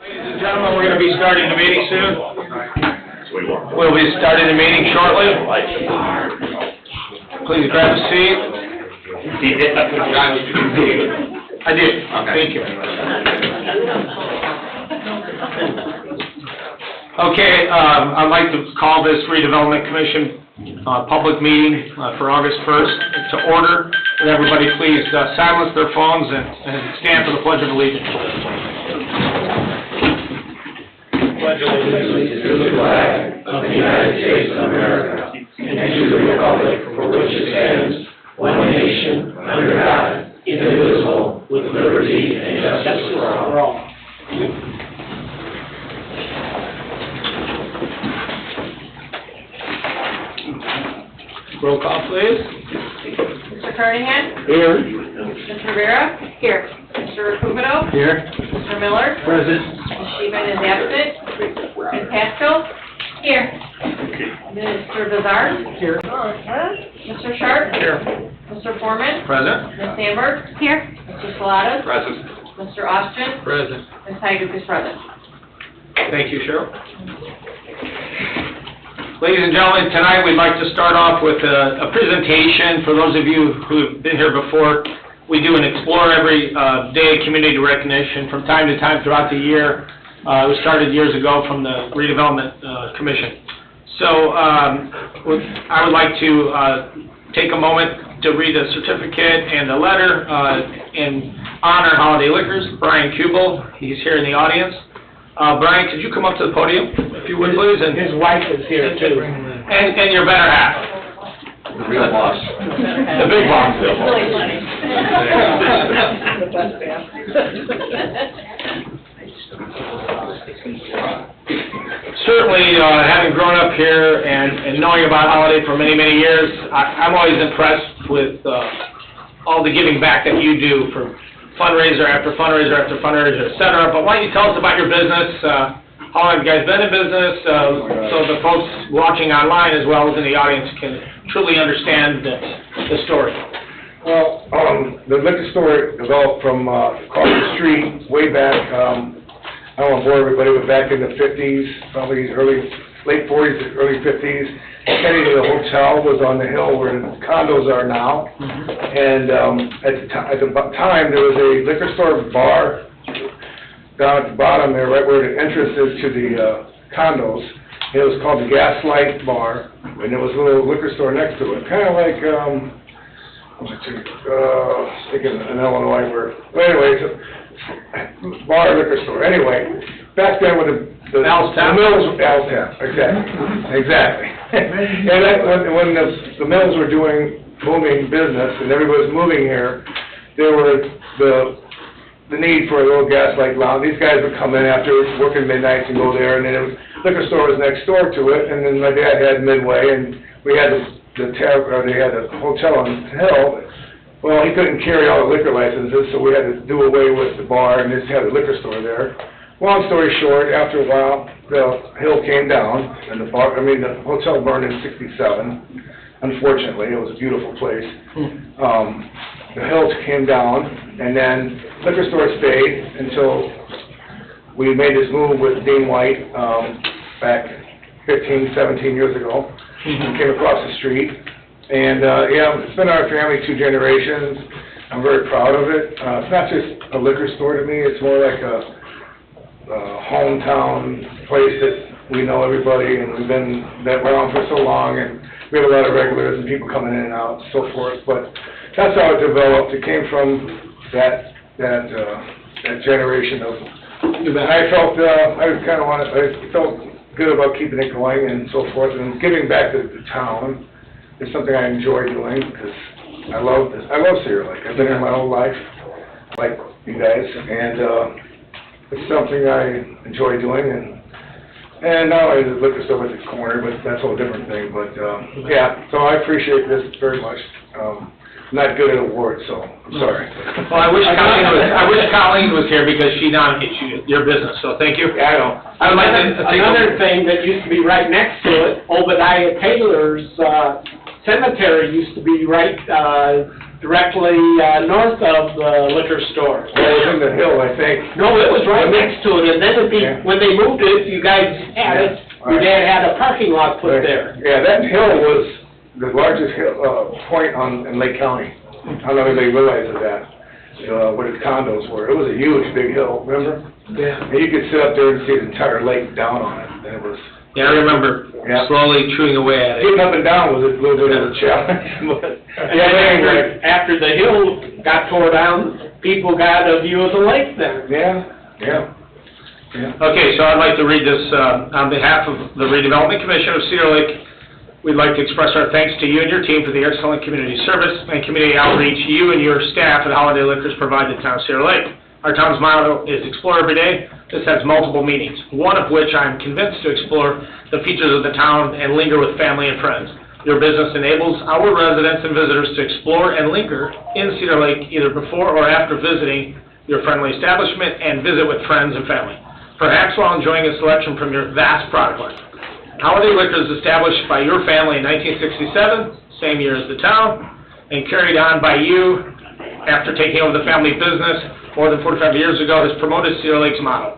Ladies and gentlemen, we're going to be starting the meeting soon. We'll be starting the meeting shortly. Please grab a seat. I did. Thank you. Okay, I'd like to call this Redevelopment Commission public meeting for August 1st to order. Would everybody please silence their phones and stand for the Pledge of Allegiance. Pledge allegiance to the flag of the United States of America and to the republic for which it stands, one nation, under God, indivisible, with liberty and justice for all. Roll call, please. Mr. Carnahan? Here. Mr. Rivera? Here. Mr. Raputo? Here. Mr. Miller? Present. Ms. Sheehan is absent. Ms. Pascal? Here. Mr. Bizarre? Here. Mr. Sharp? Here. Mr. Foreman? Present. Ms. Sandberg? Here. Mr. Salatas? Present. Mr. Austin? Present. Ms. Hyduk is present. Thank you, Cheryl. Ladies and gentlemen, tonight we'd like to start off with a presentation. For those of you who've been here before, we do an Explore Every Day community recognition from time to time throughout the year. It was started years ago from the Redevelopment Commission. So I would like to take a moment to read a certificate and a letter in honor Holiday Liquors. Brian Kubel, he's here in the audience. Brian, could you come up to the podium, if you would, please? And his wife is here, too. And your better half. The real boss. The big boss. It's really funny. Certainly, having grown up here and knowing about Holiday for many, many years, I'm always impressed with all the giving back that you do for fundraiser after fundraiser after fundraiser, et cetera. But why don't you tell us about your business? How long have you guys been in business? So the folks watching online as well as in the audience can truly understand the story. Well, the liquor store developed from across the street way back, I don't want to bore everybody, but back in the 50s, probably late 40s, early 50s. Kennedy, the hotel was on the hill where the condos are now. And at the time, there was a liquor store bar down at the bottom there, right where the entrance is to the condos. It was called the Gaslight Bar, and there was a little liquor store next to it, kind of like, thinking in Illinois where, well, anyway, it's a bar liquor store. Anyway, back then when the mills, exactly. And when the mills were booming business and everybody was moving here, there was the need for a little Gaslight lounge. These guys would come in after working midnights and go there, and then the liquor store was next door to it. And then my dad had Midway, and we had they had a hotel on the hill. Well, he couldn't carry all the liquor licenses, so we had to do away with the bar and just have a liquor store there. Long story short, after a while, the hill came down, and the hotel burned in '67. Unfortunately, it was a beautiful place. The hills came down, and then liquor store stayed until we made this move with Dean White back 15, 17 years ago. Came across the street, and yeah, it's been our family 2 generations. I'm very proud of it. It's not just a liquor store to me; it's more like a hometown place that we know everybody, and we've been around for so long, and we have a lot of regulars and people coming in and out, and so forth. But that's how it developed. It came from that generation of. And I felt I felt good about keeping it going and so forth, and giving back to the town is something I enjoy doing because I love this. I love Cedar Lake. I've been here my whole life, like you guys, and it's something I enjoy doing, and not only the liquor store at the corner, but that's a whole different thing. But yeah, so I appreciate this very much. I'm not good at awards, so I'm sorry. Well, I wish Colleen was here because she nominated your business. So thank you. Yeah, I know. I would like to take Another thing that used to be right next to it, Obadiah Taylor's cemetery used to be right directly north of the liquor store. Well, it was in the hill, I think. No, it was right next to it, and then Yeah. when they moved it, you guys had it, your dad had a parking lot put there. Yeah, that hill was the largest hill, point in Lake County. I don't know if anybody realizes that, where the condos were. It was a huge, big hill, remember? Yeah. And you could sit up there and see the entire lake down on it, and it was, Yeah, I remember Yeah. slowly chewing away at it. getting up and down was a little bit of a challenge, but, And yeah, then anyway. after the hill got tore down, people got a view of the lake then. Yeah. Okay, so I'd like to read this, on behalf of the Redevelopment Commission of Cedar Lake. We'd like to express our thanks to you and your team for the excellent community service and community outreach you and your staff at Holiday Liquors provide to the town of Cedar Lake. Our town's motto is explore every day. This has multiple meanings, one of which I'm convinced to explore the features of the town and linger with family and friends. Your business enables our residents and visitors to explore and linger in Cedar Lake either before or after visiting your friendly establishment and visit with friends and family, perhaps while enjoying a selection from your vast product line. Holiday Liquors, established by your family in 1967, same year as the town, and carried on by you after taking over the family business more than 45 years ago, has promoted Cedar Lake's motto.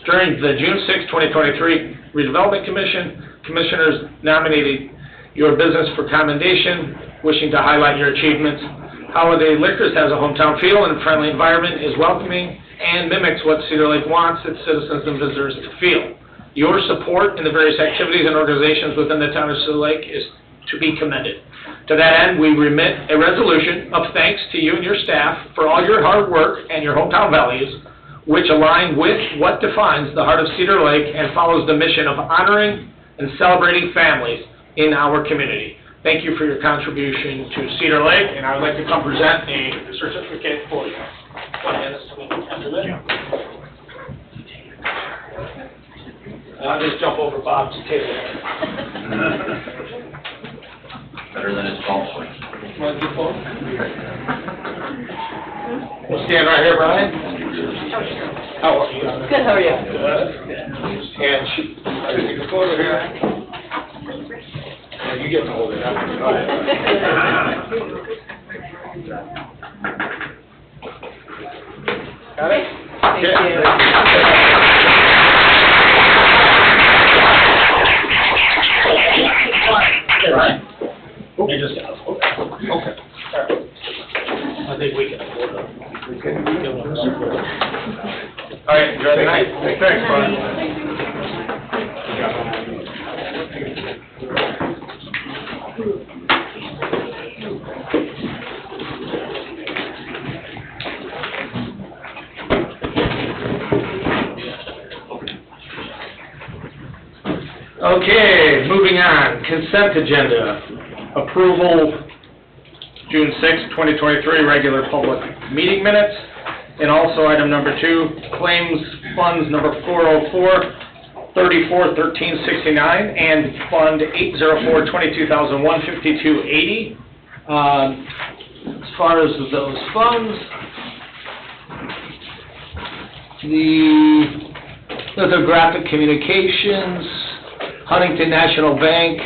During the June 6, 2023 Redevelopment Commission, commissioners nominated your business for commendation, wishing to highlight your achievements. Holiday Liquors has a hometown feel and a friendly environment, is welcoming, and mimics what Cedar Lake wants its citizens and visitors to feel. Your support in the various activities and organizations within the town of Cedar Lake is to be commended. To that end, we remit a resolution of thanks to you and your staff for all your hard work and your hometown values, which align with what defines the heart of Cedar Lake and follows the mission of honoring and celebrating families in our community. Thank you for your contribution to Cedar Lake, and I would like to come present a certificate for you. Want to hand this to me after this? I'll just jump over Bob's table. Better than his golf swing. Want to do both? We'll stand right here, Brian. How are you? Good, how are you? Good. And she, I take a photo here. And you get to hold it up. Go ahead. Got it? Thank Okay. you. Okay, Ryan. You just got to hold it. Okay. I think we can afford it. All right, enjoy the night. Thanks, Brian. Okay, moving on, consent agenda, approval, June 6, 2023, regular public meeting minutes, and also item number 2, claims funds number 404, 341369, and fund 804, 22,001, 5280. As far as those funds, the Lithographic Communications, Huntington National Bank,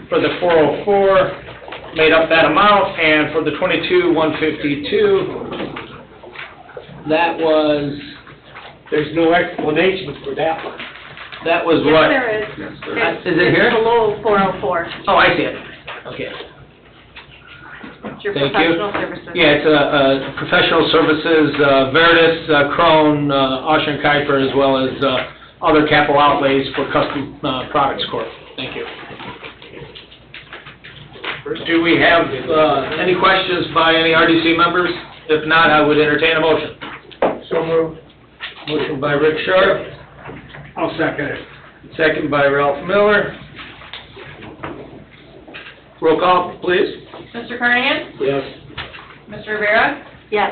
for the 404, made up that amount, and for the 22,152, that was, There's no explanation for that one. that was Yes, what? there is. Is it here? It's below 404. Oh, I see it. Okay. It's your Thank you. professional services. Yeah, it's professional services, Veritas, Crone, Osher & Kuiper, as well as other capital outlays for Custom Products Corp. Thank you. Do we have any questions by any RDC members? If not, I would entertain a motion. So moved. Motion by Rick Sharp, I'll second it. second by Ralph Miller. Roll call, please. Mr. Carnahan? Yes. Mr. Rivera? Yes.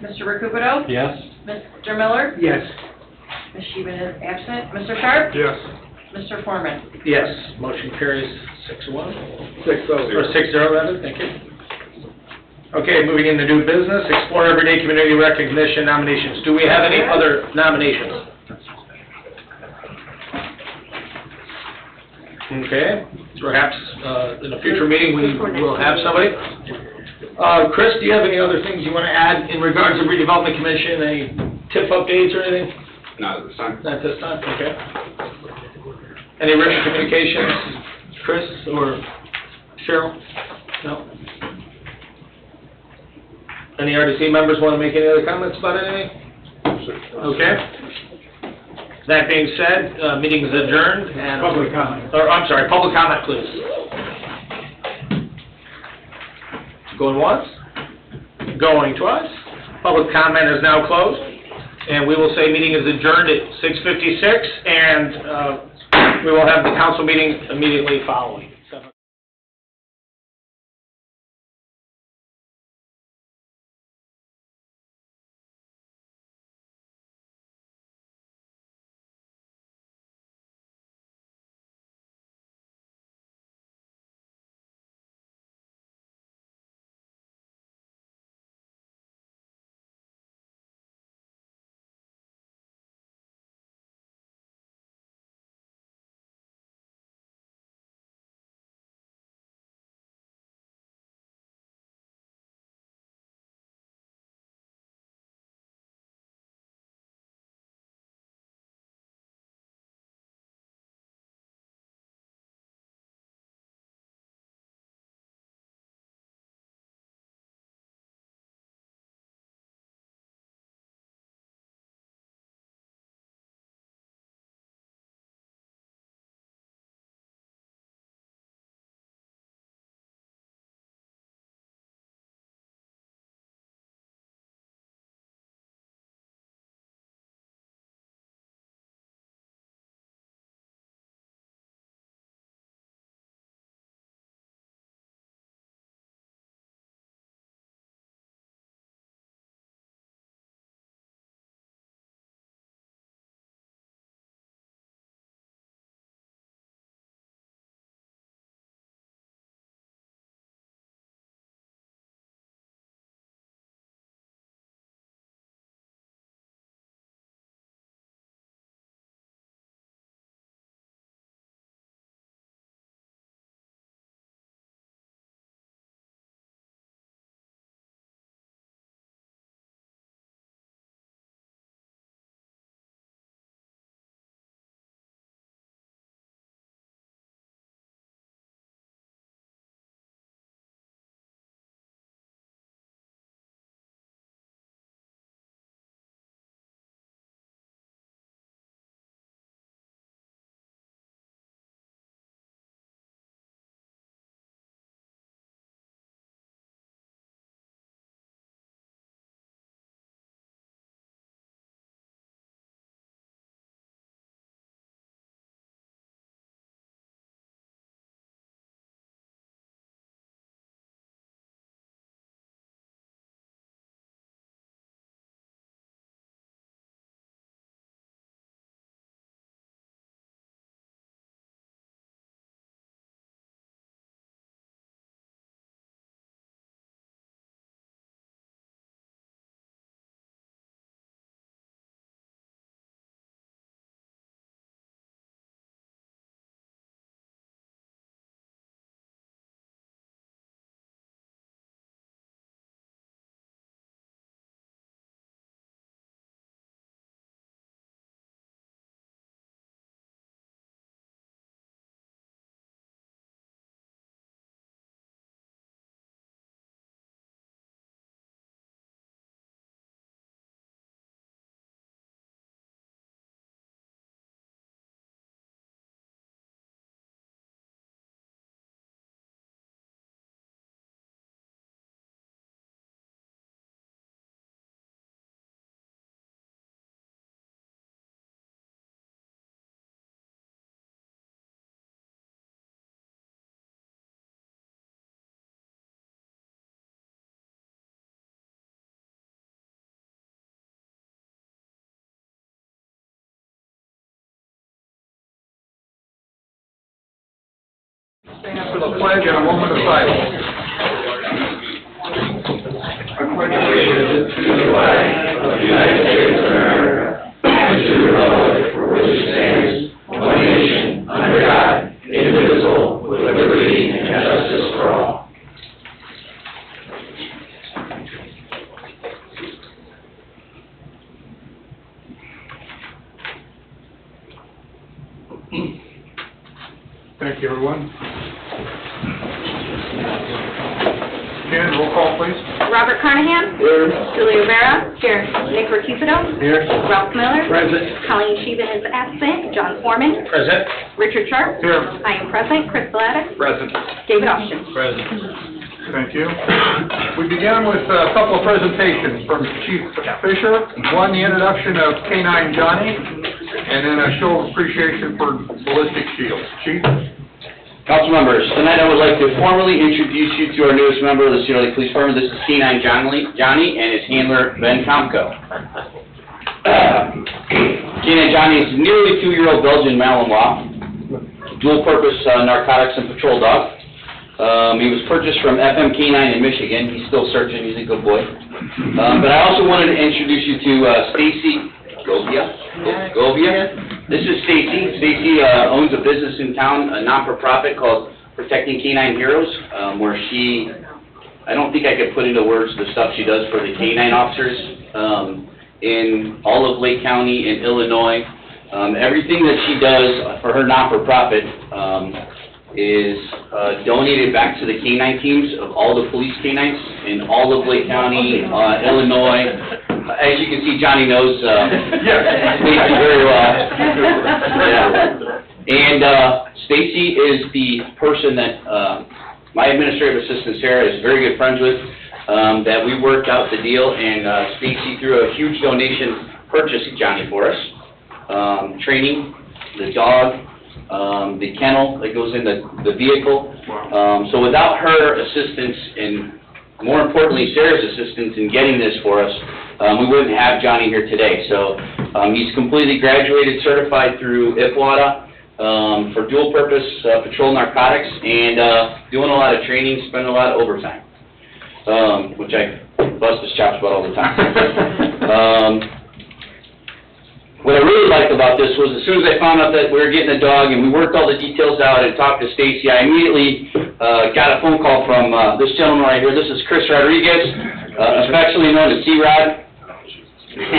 Mr. Recupero? Yes. Mr. Miller? Yes. Ms. Sheehan is absent. Mr. Sharp? Yes. Mr. Foreman? Yes, motion carries 6-1. 6-0. Or 6-0 rather, thank you. Okay, moving into new business, Explore Everyday Community Recognition nominations. Do we have any other nominations? Okay, perhaps in a future meeting we will have somebody. Chris, do you have any other things you want to add in regards to Redevelopment Commission, any TIF updates or anything? Not at this time. Not this time, okay. Any written communications, Chris or Cheryl? No? Any RDC members want to make any other comments about anything? Okay. That being said, meeting is adjourned and... Public comment. Or, I'm sorry, public comment, please. Going once? Going twice? Public comment is now closed, and we will say meeting is adjourned at 6:56, and we will have the council meeting immediately following. Stand for the pledge and a moment of silence. I pledge allegiance to the flag of the United States of America and to the republic for which it stands, one nation, under God, indivisible, with liberty and justice for all. Thank you, everyone. Ken, roll call, please. Robert Carnahan. Here. Julie Rivera. Here. Nick Recupito. Here. Ralph Miller. Present. Colleen Sheehan is absent. John Foreman. Present. Richard Sharp. Here. I am present. Chris Billattis. Present. David Austin. Present. Thank you. We began with a couple of presentations from Chief Fisher. One, the introduction of K-9 Johnny, and then a show of appreciation for ballistic shields. Chief? Council members, tonight I would like to formally introduce you to our newest member of the Cedar Lake Police Department. This is K-9 Johnny and his handler, Ben Tomko. K-9 Johnny is a nearly 2-year-old Belgian Malinois, dual-purpose narcotics and patrol dog. He was purchased from FM K-9 in Michigan. He's still searching. He's a good boy. But I also wanted to introduce you to Stacy Govia. This is Stacy. Stacy owns a business in town, a non-for-profit called Protecting K-9 Heroes, where I don't think I could put into words the stuff she does for the K-9 officers in all of Lake County and Illinois. Everything that she does for her non-for-profit is donated back to the K-9 teams of all the police K-9s in all of Lake County, Illinois. As you can see, Johnny knows Stacy very well. Yeah. And Stacy is the person that my administrative assistant Sarah is very good friends with. That we worked out the deal, and Stacy threw a huge donation purchased Johnny for us. Training, the dog, the kennel that goes in the vehicle. So without her assistance, and more importantly Sarah's assistance in getting this for us, we wouldn't have Johnny here today. So he's completely graduated, certified through IPWATA for dual-purpose patrol narcotics, and doing a lot of training, spending a lot of overtime, which I bust his chops about all the time. What I really liked about this was as soon as I found out that we were getting a dog and we worked all the details out and talked to Stacy, I immediately got a phone call from this gentleman right here. This is Chris Rodriguez, affectionately known as C-Rod. Chris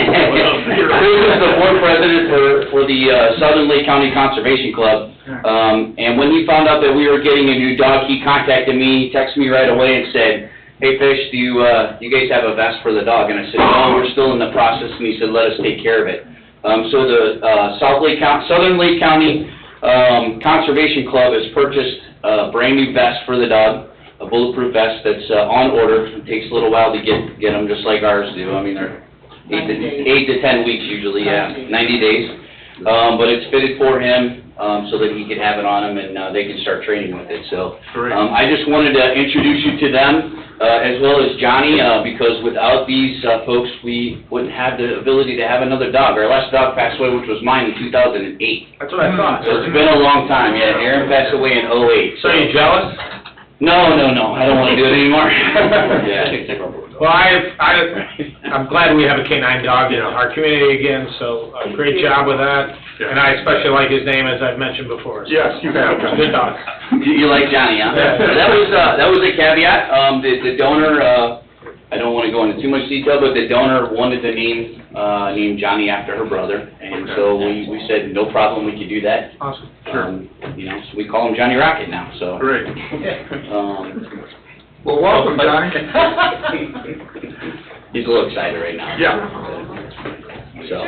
is the board president for the Southern Lake County Conservation Club. And when he found out that we were getting a new dog, he contacted me, texted me right away and said, "Hey Fish, do you guys have a vest for the dog?" And I said, "No, we're still in the process." And he said, "Let us take care of it." So the Southern Lake County Conservation Club has purchased a brand new vest for the dog, a bulletproof vest that's on order. It takes a little while to get them, just like ours do. I mean, they're 8 to 10 weeks usually, 90 days. But it's fitted for him so that he can have it on him and they can start training with it. So I just wanted to introduce you to them. As well as Johnny, because without these folks, we wouldn't have the ability to have another dog. Our last dog passed away, which was mine in 2008. That's what I thought. So it's been a long time. Yeah, Aaron passed away in 2008. So are you jealous? No, I don't want to do it anymore. Yeah. Well, I'm glad we have a K-9 dog in our community again, so great job with that. And I especially like his name, as I've mentioned before. So. Yes, you have. Good dog. You like Johnny, huh? Yeah. That was a caveat. The donor, I don't want to go into too much detail, but the donor wanted to name Johnny after her brother, and so we said no problem, we could do that. Awesome. Sure. So we call him Johnny Rocket now. So. Great. Well, welcome, Johnny. He's a little excited right now. Yeah. So,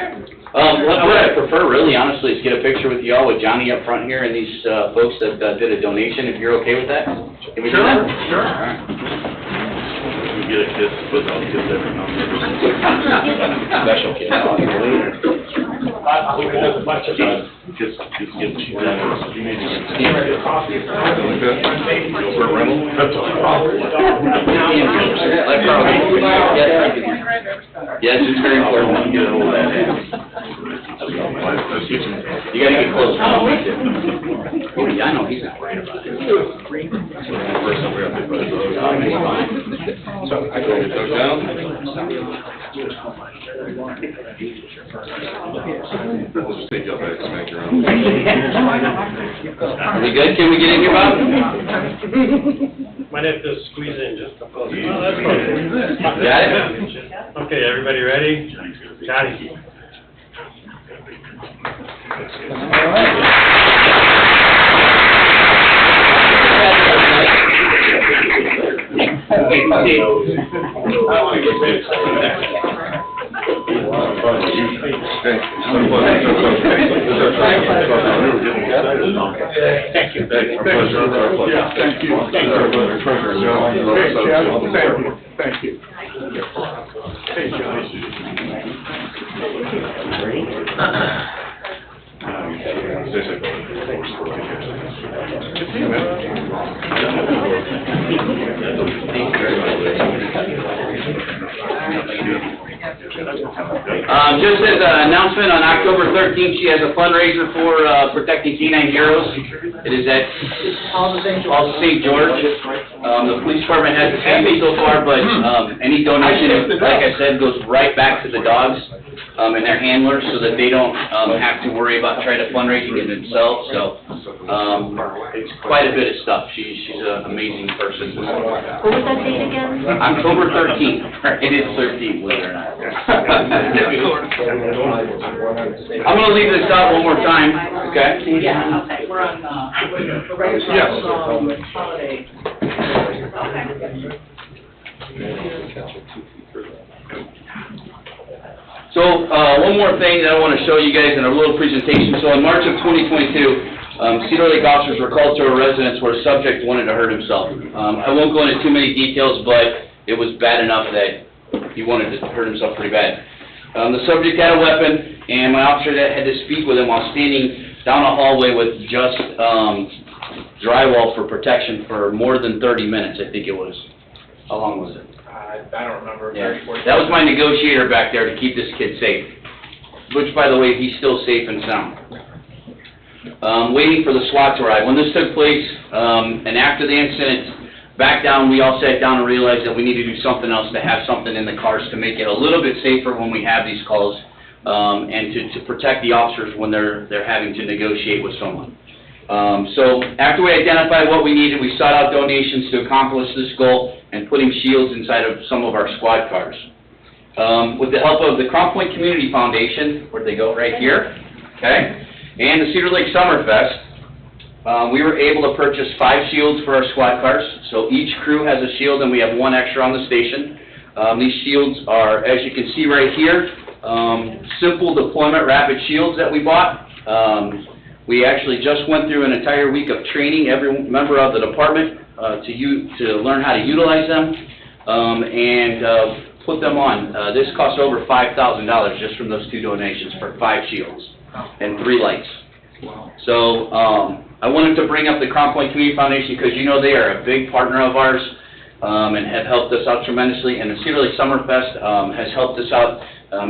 what I prefer, really, honestly, is get a picture with you all with Johnny up front here and these folks that did a donation, if you're okay with that. Can we do that? Sure. All right. You get a kiss, but I'll kiss every now and then. Special kiss. Just give me that. You need to get that. For a rental? That's all. Like Carl. Yes, it's very important. Get a hold of that. You gotta get close. Oh, yeah, I know, he's not worried about it. So I go down. We'll just take you up and smack you around. Are we good? Can we get in here, Bob? Might have to squeeze in just a little. Oh, that's perfect. Got it? Okay, everybody ready? Johnny. All right. Thank you. Thank you. Thank you. Thank you. Hey, Just as an announcement, on October 13th, she has a fundraiser for Protecting Canine Heroes. It is at Halls of St. George. The police department hasn't paid me so far, but any donation, like I said, goes right back to the dogs and their handlers so that they don't have to worry about trying to fundraising it themselves. So it's quite a bit of stuff. She's an amazing person. What was that date again? October 13th. It is 13th, believe it or not. I'm going to leave this out one more time, okay? Yeah, okay, we're on, we're ready for, Yes. holiday. So, one more thing that I want to show you guys in a little presentation. So in March of 2022, Cedar Lake officers were called to a residence where a subject wanted to hurt himself. I won't go into too many details, but it was bad enough that he wanted to hurt himself pretty bad. The subject had a weapon, and my officer had to speak with him while standing down a hallway with just drywall for protection for more than 30 minutes, I think it was. How long was it? I don't remember. Yeah. That was my negotiator back there to keep this kid safe, which, by the way, he's still safe and sound. Waiting for the SWAT to arrive. When this took place, and after the incident, back down, we all sat down and realized that we need to do something else, to have something in the cars to make it a little bit safer when we have these calls, and to protect the officers when they're having to negotiate with someone. So after we identified what we needed, we sought out donations to accomplish this goal and putting shields inside of some of our squad cars. With the help of the Crown Point Community Foundation, where'd they go? Right here, okay, and the Cedar Lake Summerfest, we were able to purchase 5 shields for our squad cars. So each crew has a shield, and we have 1 extra on the station. These shields are, as you can see right here, simple deployment rapid shields that we bought. We actually just went through an entire week of training every member of the department to learn how to utilize them and put them on. This cost over $5,000 just from those 2 donations for 5 shields and 3 lights. So I wanted to bring up the Crown Point Community Foundation because you know they are a big partner of ours and have helped us out tremendously. And the Cedar Lake Summerfest has helped us out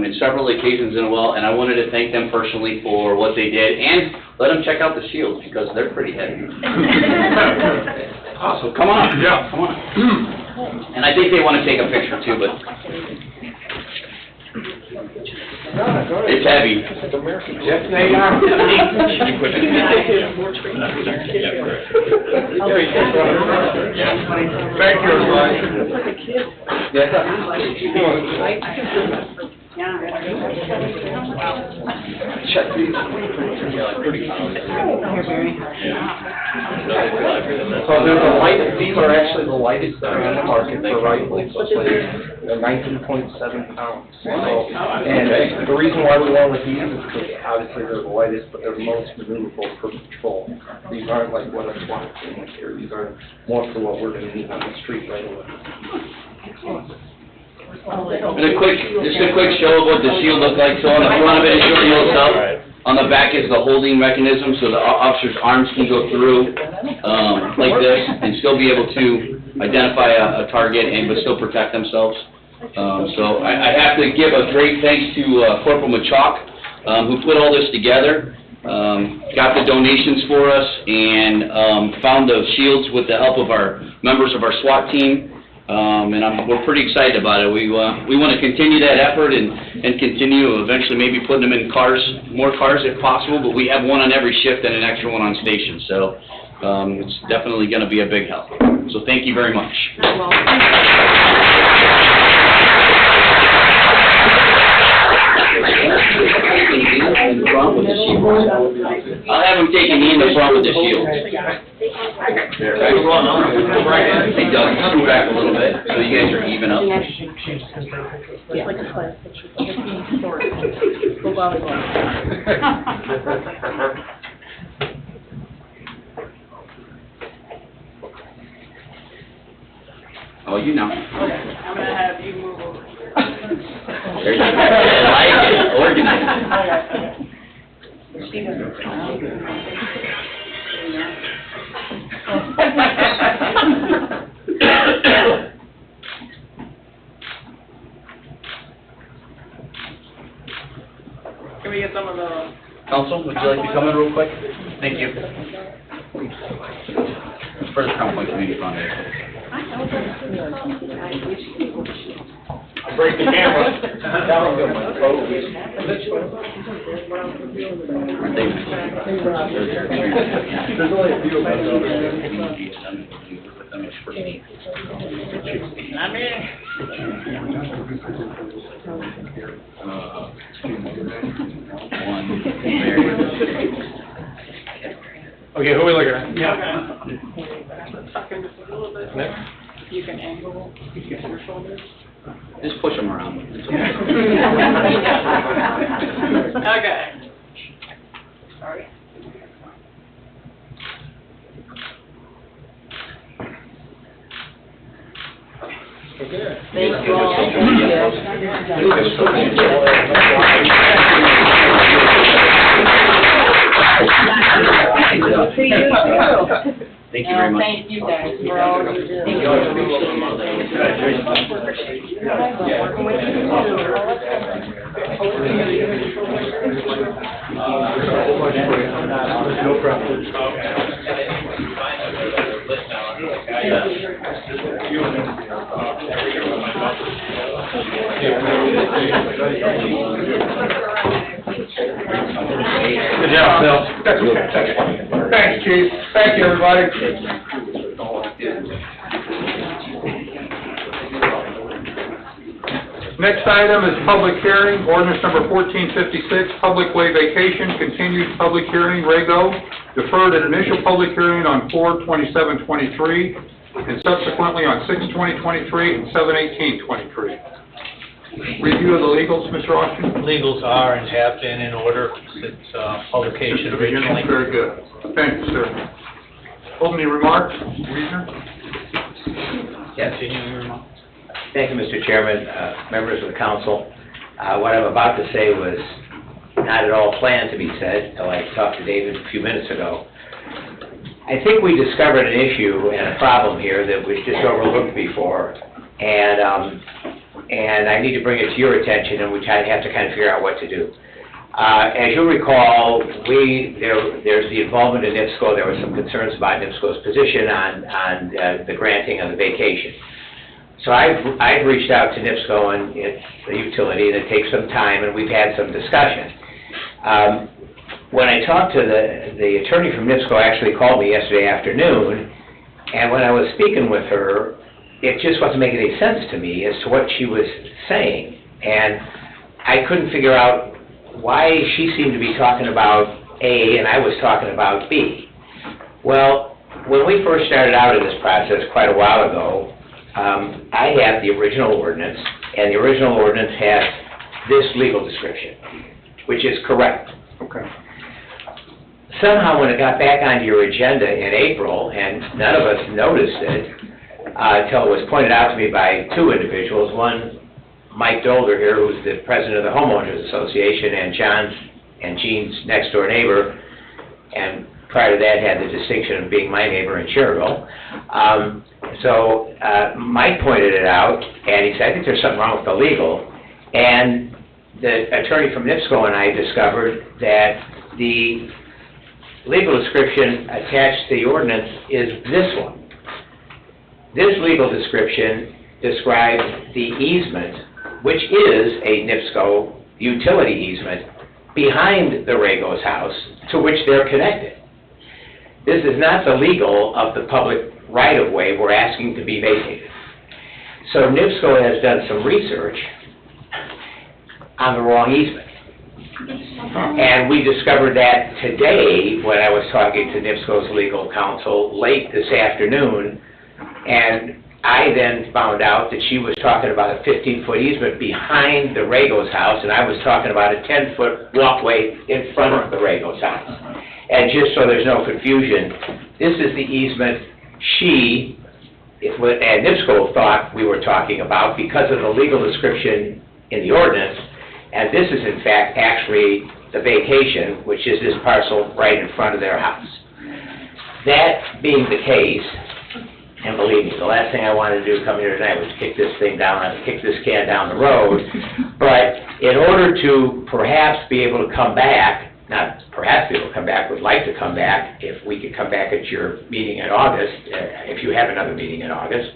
in several occasions as well, and I wanted to thank them personally for what they did, and let them check out the shields, because they're pretty heavy. Awesome, come on. Yeah. Come on. And I think they want to take a picture too, but it's heavy. Yes, they are. Thank you, everybody. Check these. So there's a light, these are actually the lightest that are on the market for rifles. They're 19.7 pounds. So, and the reason why we went with these is because obviously they're the lightest, but they're the most maneuverable for patrol. These aren't like what a SWAT team would carry. These are more for what we're going to need on the street right away. And just a quick show of what the shield looks like. So on the front of it is your shield itself. On the back is the holding mechanism, so the officer's arms can go through like this and still be able to identify a target but still protect themselves. So I have to give a great thanks to Corporal Machok, who put all this together, got the donations for us, and found the shields with the help of our members of our SWAT team. And we're pretty excited about it. We want to continue that effort and continue eventually maybe putting them in cars, more cars if possible, but we have 1 on every shift and an extra 1 on station. So it's definitely going to be a big help. So thank you very much. I'll have them taking me in the front with the shield. Hey, Doug, scoot back a little bit, so you guys are even up. It's like a class picture. Go volleyball. Oh, you know. I'm gonna have you move over. There you go. I like it, organized. Can we get some of the? Council, would you like to come in real quick? Thank you. For the Crown Point Community Foundation. Break the camera. There's only a few of us. I'm in. Okay, who are we looking at? Let's tuck in just a little bit. You can angle your shoulders. Just push them around. Okay. Sorry. Thank you all. Thank you very much. Thank you guys for all you do. Thank No problem. Good job, Bill. Thanks, Chief. Thank you, everybody. Next item is public hearing, ordinance number 1456, public way vacation, continued public hearing, Rego, deferred an initial public hearing on 4/27/23, and subsequently on 6/20/23 and 7/18/23. Review of the legals, Mr. Austin? Legals are and have been in order since publication originally. Very good. Thank you, sir. Opening remarks, Reasoner? Yes. Continuing remarks. Thank you, Mr. Chairman, members of the council. What I'm about to say was not at all planned to be said until I talked to David a few minutes ago. I think we discovered an issue and a problem here that was just overlooked before, and I need to bring it to your attention, and we have to kind of figure out what to do. As you'll recall, there's the involvement of NIPSCO. There were some concerns about NIPSCO's position on the granting of the vacation. So I've reached out to NIPSCO, and it's a utility, and it takes some time, and we've had some discussion. When I talked to the attorney from NIPSCO, actually called me yesterday afternoon, and when I was speaking with her, it just wasn't making any sense to me as to what she was saying, and I couldn't figure out why she seemed to be talking about A and I was talking about B. Well, when we first started out in this process quite a while ago, I had the original ordinance, and the original ordinance has this legal description, which is correct. Okay. Somehow, when it got back onto your agenda in April, and none of us noticed it, until it was pointed out to me by two individuals, one, Mike Dolder here, who's the president of the Homeowners Association, and Jean's next-door neighbor, and prior to that had the distinction of being my neighbor in Cherville. So Mike pointed it out, and he said, I think there's something wrong with the legal. And the attorney from NIPSCO and I discovered that the legal description attached to the ordinance is this one. This legal description describes the easement, which is a NIPSCO utility easement, behind the Rego's house, to which they're connected. This is not the legal of the public right-of-way we're asking to be vacated. So NIPSCO has done some research on the wrong easement. And we discovered that today when I was talking to NIPSCO's legal counsel late this afternoon. And I then found out that she was talking about a 15-foot easement behind the Rago's house, and I was talking about a 10-foot walkway in front of the Rago's house. And just so there's no confusion, this is the easement she and NIPSCO thought we were talking about because of the legal description in the ordinance, and this is in fact actually the vacation, which is this parcel right in front of their house. That being the case, and believe me, the last thing I wanted to do coming here tonight was kick this can down the road, but in order to perhaps be able to come back, not perhaps be able to come back, would like to come back, if we could come back at your meeting in August, if you have another meeting in August.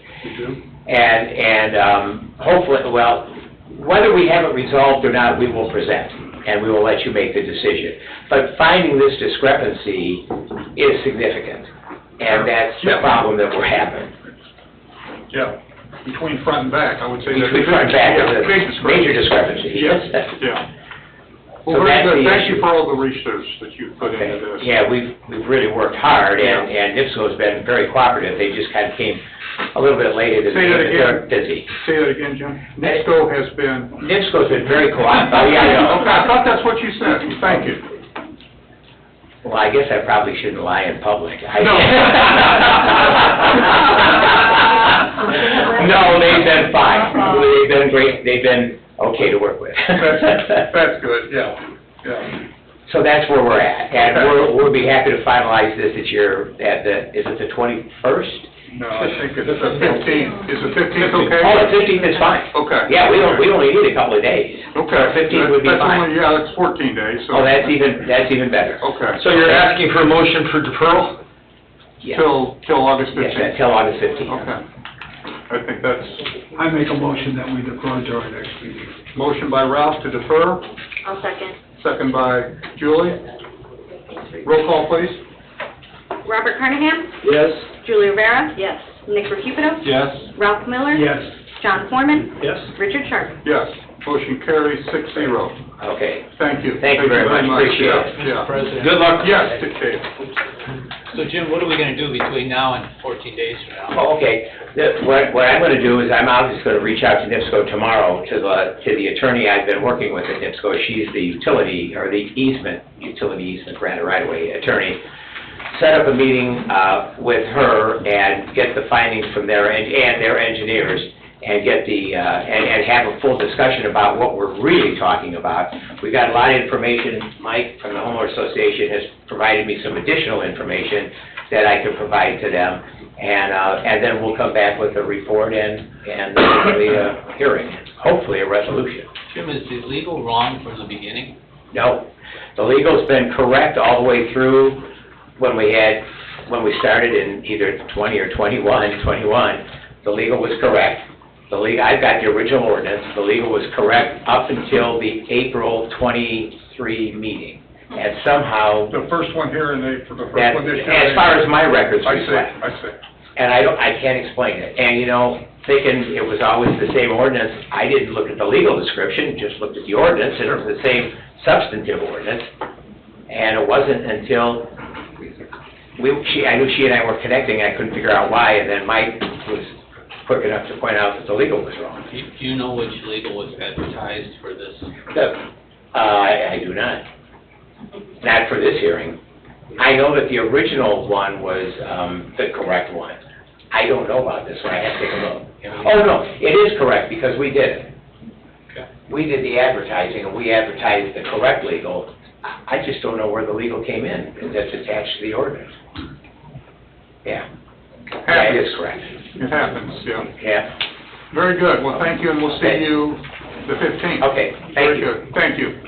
And hopefully, well, whether we have it resolved or not, we will present, and we will let you make the decision. But finding this discrepancy is significant, and that's the problem that we're having. Yeah, between front and back, I would say. Between front and back is a big major discrepancy. Yes, yeah. Well, So very that's good. the Thank issue. you for all the research that you've put into this. Yeah, we've really worked hard, and NIPSCO's been very cooperative. They just kind of came a little bit later than Say that they're again. busy. Say that again, Jim. NIPSCO has been... NIPSCO's been very cooperative. Oh, yeah, I know. Okay, I thought that's what you said. Thank you. Well, I guess I probably shouldn't lie in public. No. No, they've been fine. They've been great. They've been okay to work with. That's good, yeah. So that's where we're at, and we'll be happy to finalize this at is it the 21st? No, I think it's the 15th. Is the 15th okay? Oh, the 15th is fine. Okay. Yeah, we only need a couple of days. Okay. 15th would be That's fine. only, yeah, that's 14 days, so. Oh, that's even better. Okay. So you're asking for a motion for deferral? Yeah. Till August Yes, 15th? till August 15th. Okay. I think that's, I make a motion that we defer to our next meeting. motion by Ralph to defer, I'll second. second by Julie. Roll call, please. Robert Carnahan? Yes. Julie Rivera? Yes. Nick Recupero? Yes. Ralph Miller? Yes. John Foreman? Yes. Richard Sharp? Yes. Motion carries 6-0. Okay. Thank you. Thank you very much. Appreciate it. Yeah. Good luck. Yes, Dave. So Jim, what are we gonna do between now and 14 days from now? Oh, okay. What I'm gonna do is I'm just gonna reach out to NIPSCO tomorrow, to the attorney I've been working with at NIPSCO. She's the utility easement right-of-way attorney. Set up a meeting with her and get the findings from their and their engineers, and get and have a full discussion about what we're really talking about. We've got a lot of information. Mike from the Homeowners Association has provided me some additional information that I can provide to them, and then we'll come back with a report and hopefully a hearing, hopefully a resolution. Jim, is the legal wrong from the beginning? No, the legal's been correct all the way through when we started in either 20 or 21, the legal was correct. I've got the original ordinance, the legal was correct up until the April 23 meeting. And somehow, The first one here for the first one this year. as far as my records reflect, I see. and I can't explain it. And, thinking it was always the same ordinance, I didn't look at the legal description, just looked at the ordinance, and it was the same substantive ordinance. And it wasn't until I knew she and I were connecting, I couldn't figure out why, and then Mike was quick enough to point out that the legal was wrong. Do you know which legal was advertised for this? I do not. Not for this hearing. I know that the original one was the correct one. I don't know about this one, I have to take a look. Oh, no, it is correct, because we did it. Okay. We did the advertising, and we advertised the correct legal. I just don't know where the legal came in, that's attached to the ordinance. Yeah. That is correct. It happens, yeah. Yeah. Very good. Well, thank you, and we'll see you the 15th. Okay, thank Very you. good. Thank you.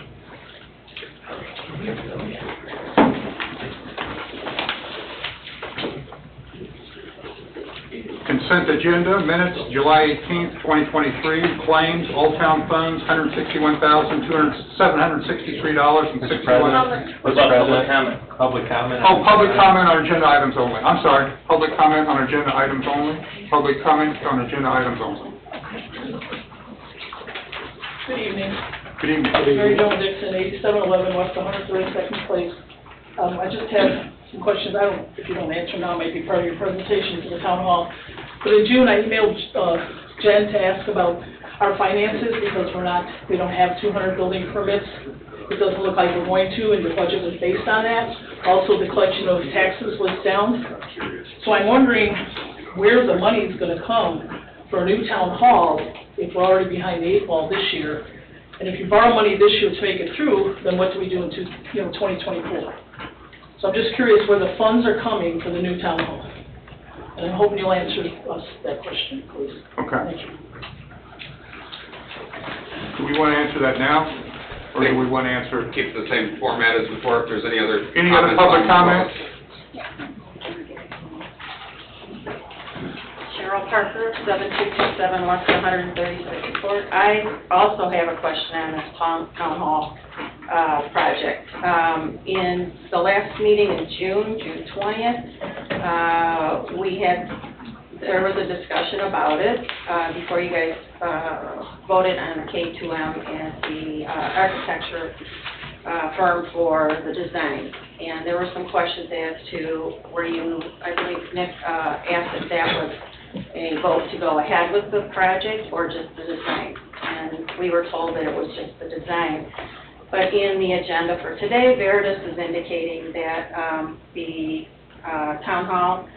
Consent agenda, minutes, July 18th, 2023, claims, Old Town funds, $161,763.61. Mr. President, public comment. Public comment. Oh, public comment on agenda items only. I'm sorry. Public comment on agenda items only. Public comment on agenda items only. Good evening. Good evening. Mary Jo Dixon, 8711 West 132nd Place. I just have some questions. If you don't answer now, it might be part of your presentation to the town hall. But in June, I emailed Jen to ask about our finances because we don't have 200 building permits. It doesn't look like we're going to, and the budget was based on that. Also, the collection of taxes was down. So I'm wondering where the money is going to come for a new town hall if we're already behind the 8 ball this year. And if you borrow money this year to make it through, then what do we do in 2024? So I'm just curious where the funds are coming for the new town hall. And I'm hoping you'll answer us that question, please. Okay. Thank you. Do we want to answer that now? Or do we want to answer? Keep the same format as before, if there's any other Any other public comments? Cheryl Parker, 7227 West 136th Court. I also have a question on this town hall project. In the last meeting in June 20th, there was a discussion about it before you guys voted on K2M as the architecture firm for the design. And there were some questions as to I believe Nick asked if that was a vote to go ahead with the project or just the design. And we were told that it was just the design. But in the agenda for today, Veritas is indicating that the town hall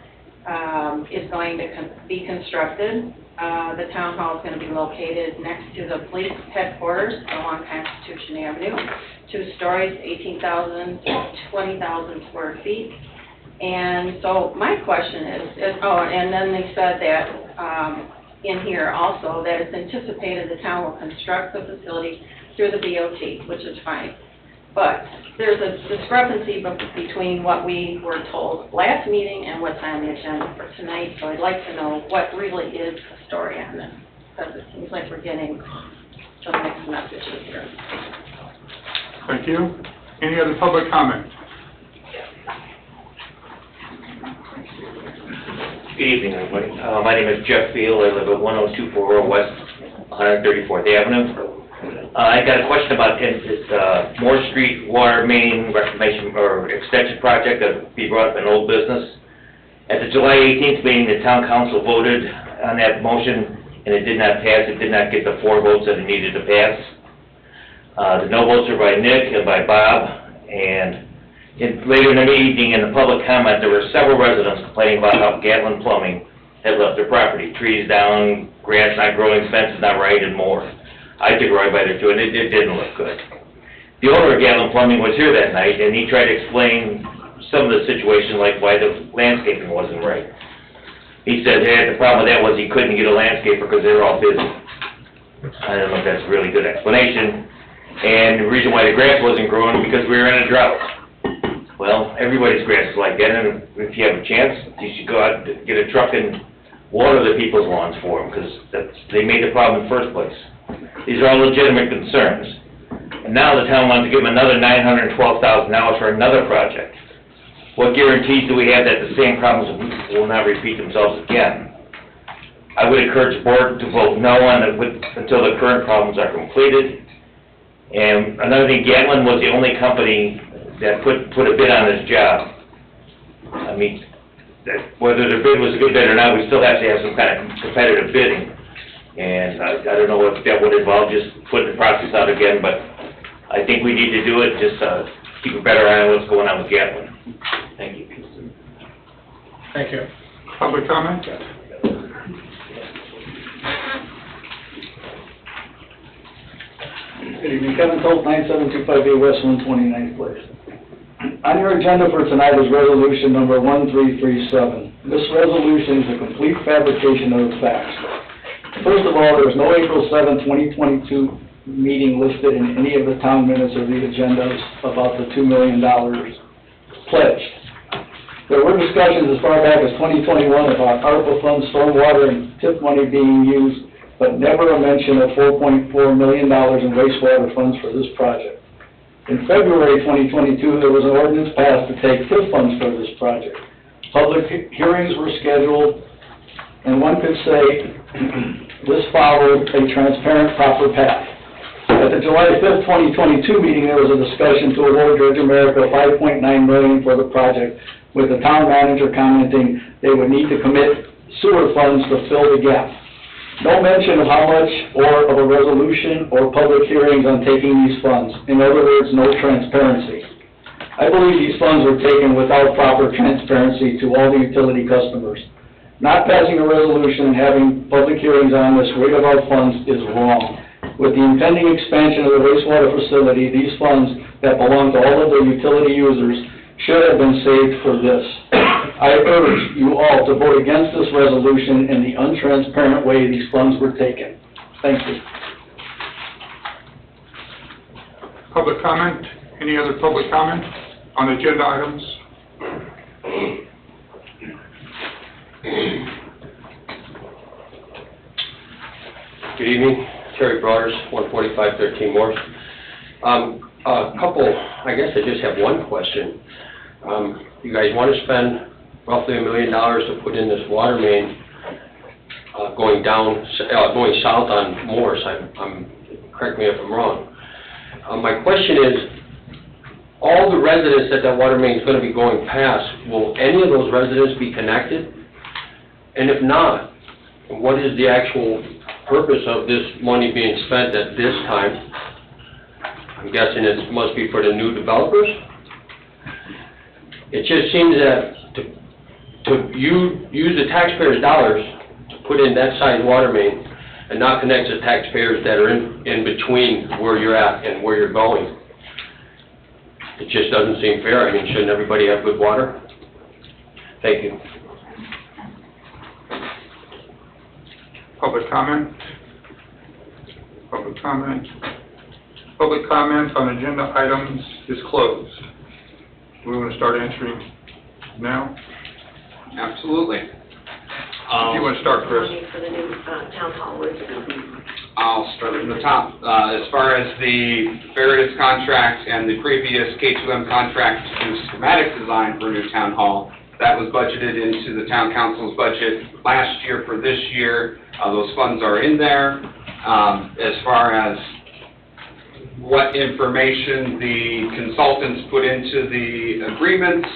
is going to be constructed. The town hall is going to be located next to the police headquarters along Constitution Avenue. 2 stories, 18,000 to 20,000 square feet. And so my question is, and then they said that in here also that it's anticipated the town will construct the facility through the BOT, which is fine. But there's a discrepancy between what we were told last meeting and what's on the agenda for tonight, so I'd like to know what really is the story on this, because it seems like we're getting some mixed messages here. Thank you. Any other public comment? Good evening, everybody. My name is Jeff Field. I live at 10240 West 134th Avenue. I got a question about this Moore Street water main reclamation or extension project that be brought up in old business. At the July 18th meeting, the town council voted on that motion, and it did not pass. It did not get the 4 votes that it needed to pass. The no votes are by Nick and by Bob, and later in the evening, in the public comment, there were several residents complaining about how Gatlin Plumbing had left their property. Trees down, grass not growing, fences not right, and more. I took a ride by there too, and it didn't look good. The owner of Gatlin Plumbing was here that night, and he tried to explain some of the situation, like why the landscaping wasn't right. He said, the problem with that was he couldn't get a landscaper because they were all busy. I don't know if that's a really good explanation. And the reason why the grass wasn't growing because we were in a drought. Well, everybody's grass is like that, and if you have a chance, you should go out and get a truck and water the people's lawns for them, because they made the problem in the first place. These are all legitimate concerns. And now the town wants to give them another $912,000 for another project. What guarantees do we have that the same problems will not repeat themselves again? I would encourage the board to vote no on it until the current problems are completed. And another thing, Gatlin was the only company that put a bid on this job. I mean, whether their bid was a good bid or not, we still have to have some kind of competitive bidding. And I don't know if that would involve just putting the process out again, but I think we need to do it, just keep a better eye on what's going on with Gatlin. Thank you. Thank you. Public comment? Good evening, Kevin Colt, 9725A West 129th Place. On your agenda for tonight is resolution number 1337. This resolution is a complete fabrication of the facts. First of all, there was no April 7, 2022 meeting listed in any of the town minutes or the agendas about the $2 million pledged. There were discussions as far back as 2021 about ARPA funds, stormwater, and TIP money being used, but never a mention of $4.4 million in wastewater funds for this project. In February 2022, there was an ordinance passed to take TIP funds for this project. Public hearings were scheduled, and one could say this followed a transparent, proper path. As At the July 5th, 2022 meeting, there was a discussion to award Dredge America $5.9 million for the project, with the town manager commenting they would need to commit sewer funds to fill the gap. No mention of how much or of a resolution or public hearings on taking these funds. In other words, no transparency. I believe these funds were taken without proper transparency to all the utility customers. Not passing a resolution and having public hearings on this rate of our funds is wrong. With the impending expansion of the wastewater facility, these funds that belong to all of the utility users should have been saved for this. I urge you all to vote against this resolution in the untransparent way these funds were taken. Thank you. Public comment? Any other public comment on agenda items? Good evening, Terry Broaders, 14513 Morse. I guess I just have one question. You guys want to spend roughly $1 million to put in this water main going south on Morse. Correct me if I'm wrong. My question is, all the residents that water main is going to be going past, will any of those residents be connected? And if not, what is the actual purpose of this money being spent at this time? I'm guessing it must be for the new developers. It just seems that to use the taxpayers' dollars to put in that size water main and not connect the taxpayers that are in between where you're at and where you're going. It just doesn't seem fair. I mean, shouldn't everybody have good water? Thank you. Public comment? Public comment? Public comment on agenda items is closed. We want to start answering now? Absolutely. You want to start, Chris? For the new town hall, where's it coming? I'll start from the top. As far as the Veritas contract and the previous K2M contract to do schematic design for a new town hall, that was budgeted into the town council's budget last year for this year. Those funds are in there. As far as what information the consultants put into the agreements,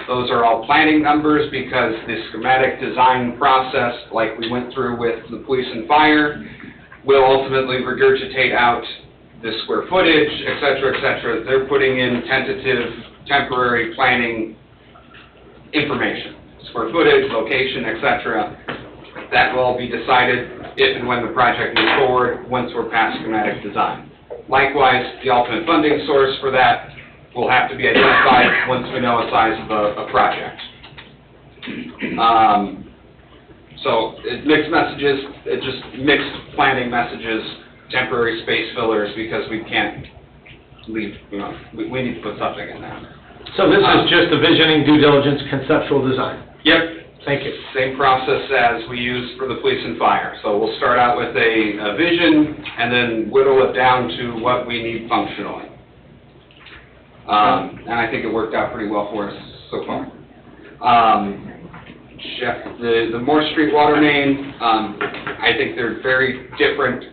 those are all planning numbers, because the schematic design process, like we went through with the police and fire, will ultimately regurgitate out the square footage, et cetera, they're putting in tentative, temporary planning information. Square footage, location, et cetera. That will all be decided if and when the project moves forward, once we're past schematic design. Likewise, the ultimate funding source for that will have to be identified once we know the size of a project. So mixed messages, just mixed planning messages, temporary space fillers, because we can't leave, we need to put something in there. So this is just the visioning, due diligence, conceptual design? Yep. Thank you. Same process as we use for the police and fire. So we'll start out with a vision and then whittle it down to what we need functionally. And I think it worked out pretty well for us so far. The Moore Street water main, I think they're very different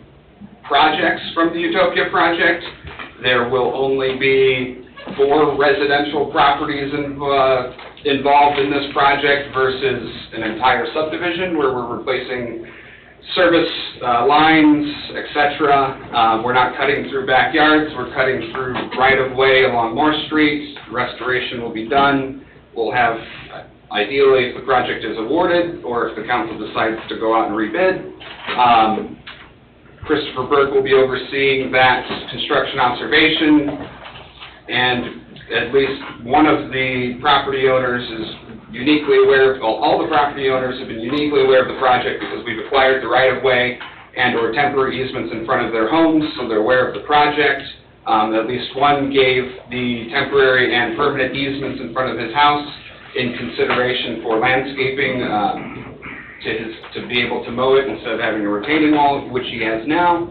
projects from the Utopia project. There will only be 4 residential properties involved in this project versus an entire subdivision where we're replacing service lines, etc. We're not cutting through backyards, we're cutting through right-of-way along Moore Street. Restoration will be done. We'll have, ideally, if the project is awarded or if the council decides to go out and rebid, Christopher Burke will be overseeing that construction observation, and at least one of the property owners is uniquely aware of, well, all the property owners have been uniquely aware of the project because we've acquired the right-of-way and or temporary easements in front of their homes, so they're aware of the project. At least one gave the temporary and permanent easements in front of his house in consideration for landscaping, to be able to mow it instead of having a retaining wall, which he has now.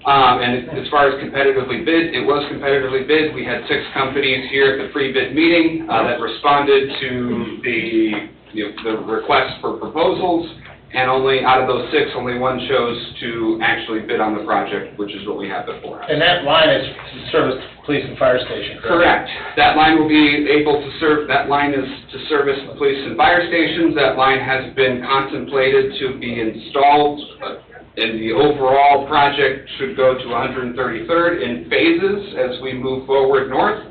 And as far as competitively bid, it was competitively bid. We had 6 companies here at the pre-bid meeting that responded to the request for proposals, and only, out of those 6, only 1 chose to actually bid on the project, which is what we have before us. And that line is to service the police and fire station, correct? Correct. That line will be able to serve, that line is to service the police and fire stations. That line has been contemplated to be installed, and the overall project should go to 133rd in phases as we move forward north.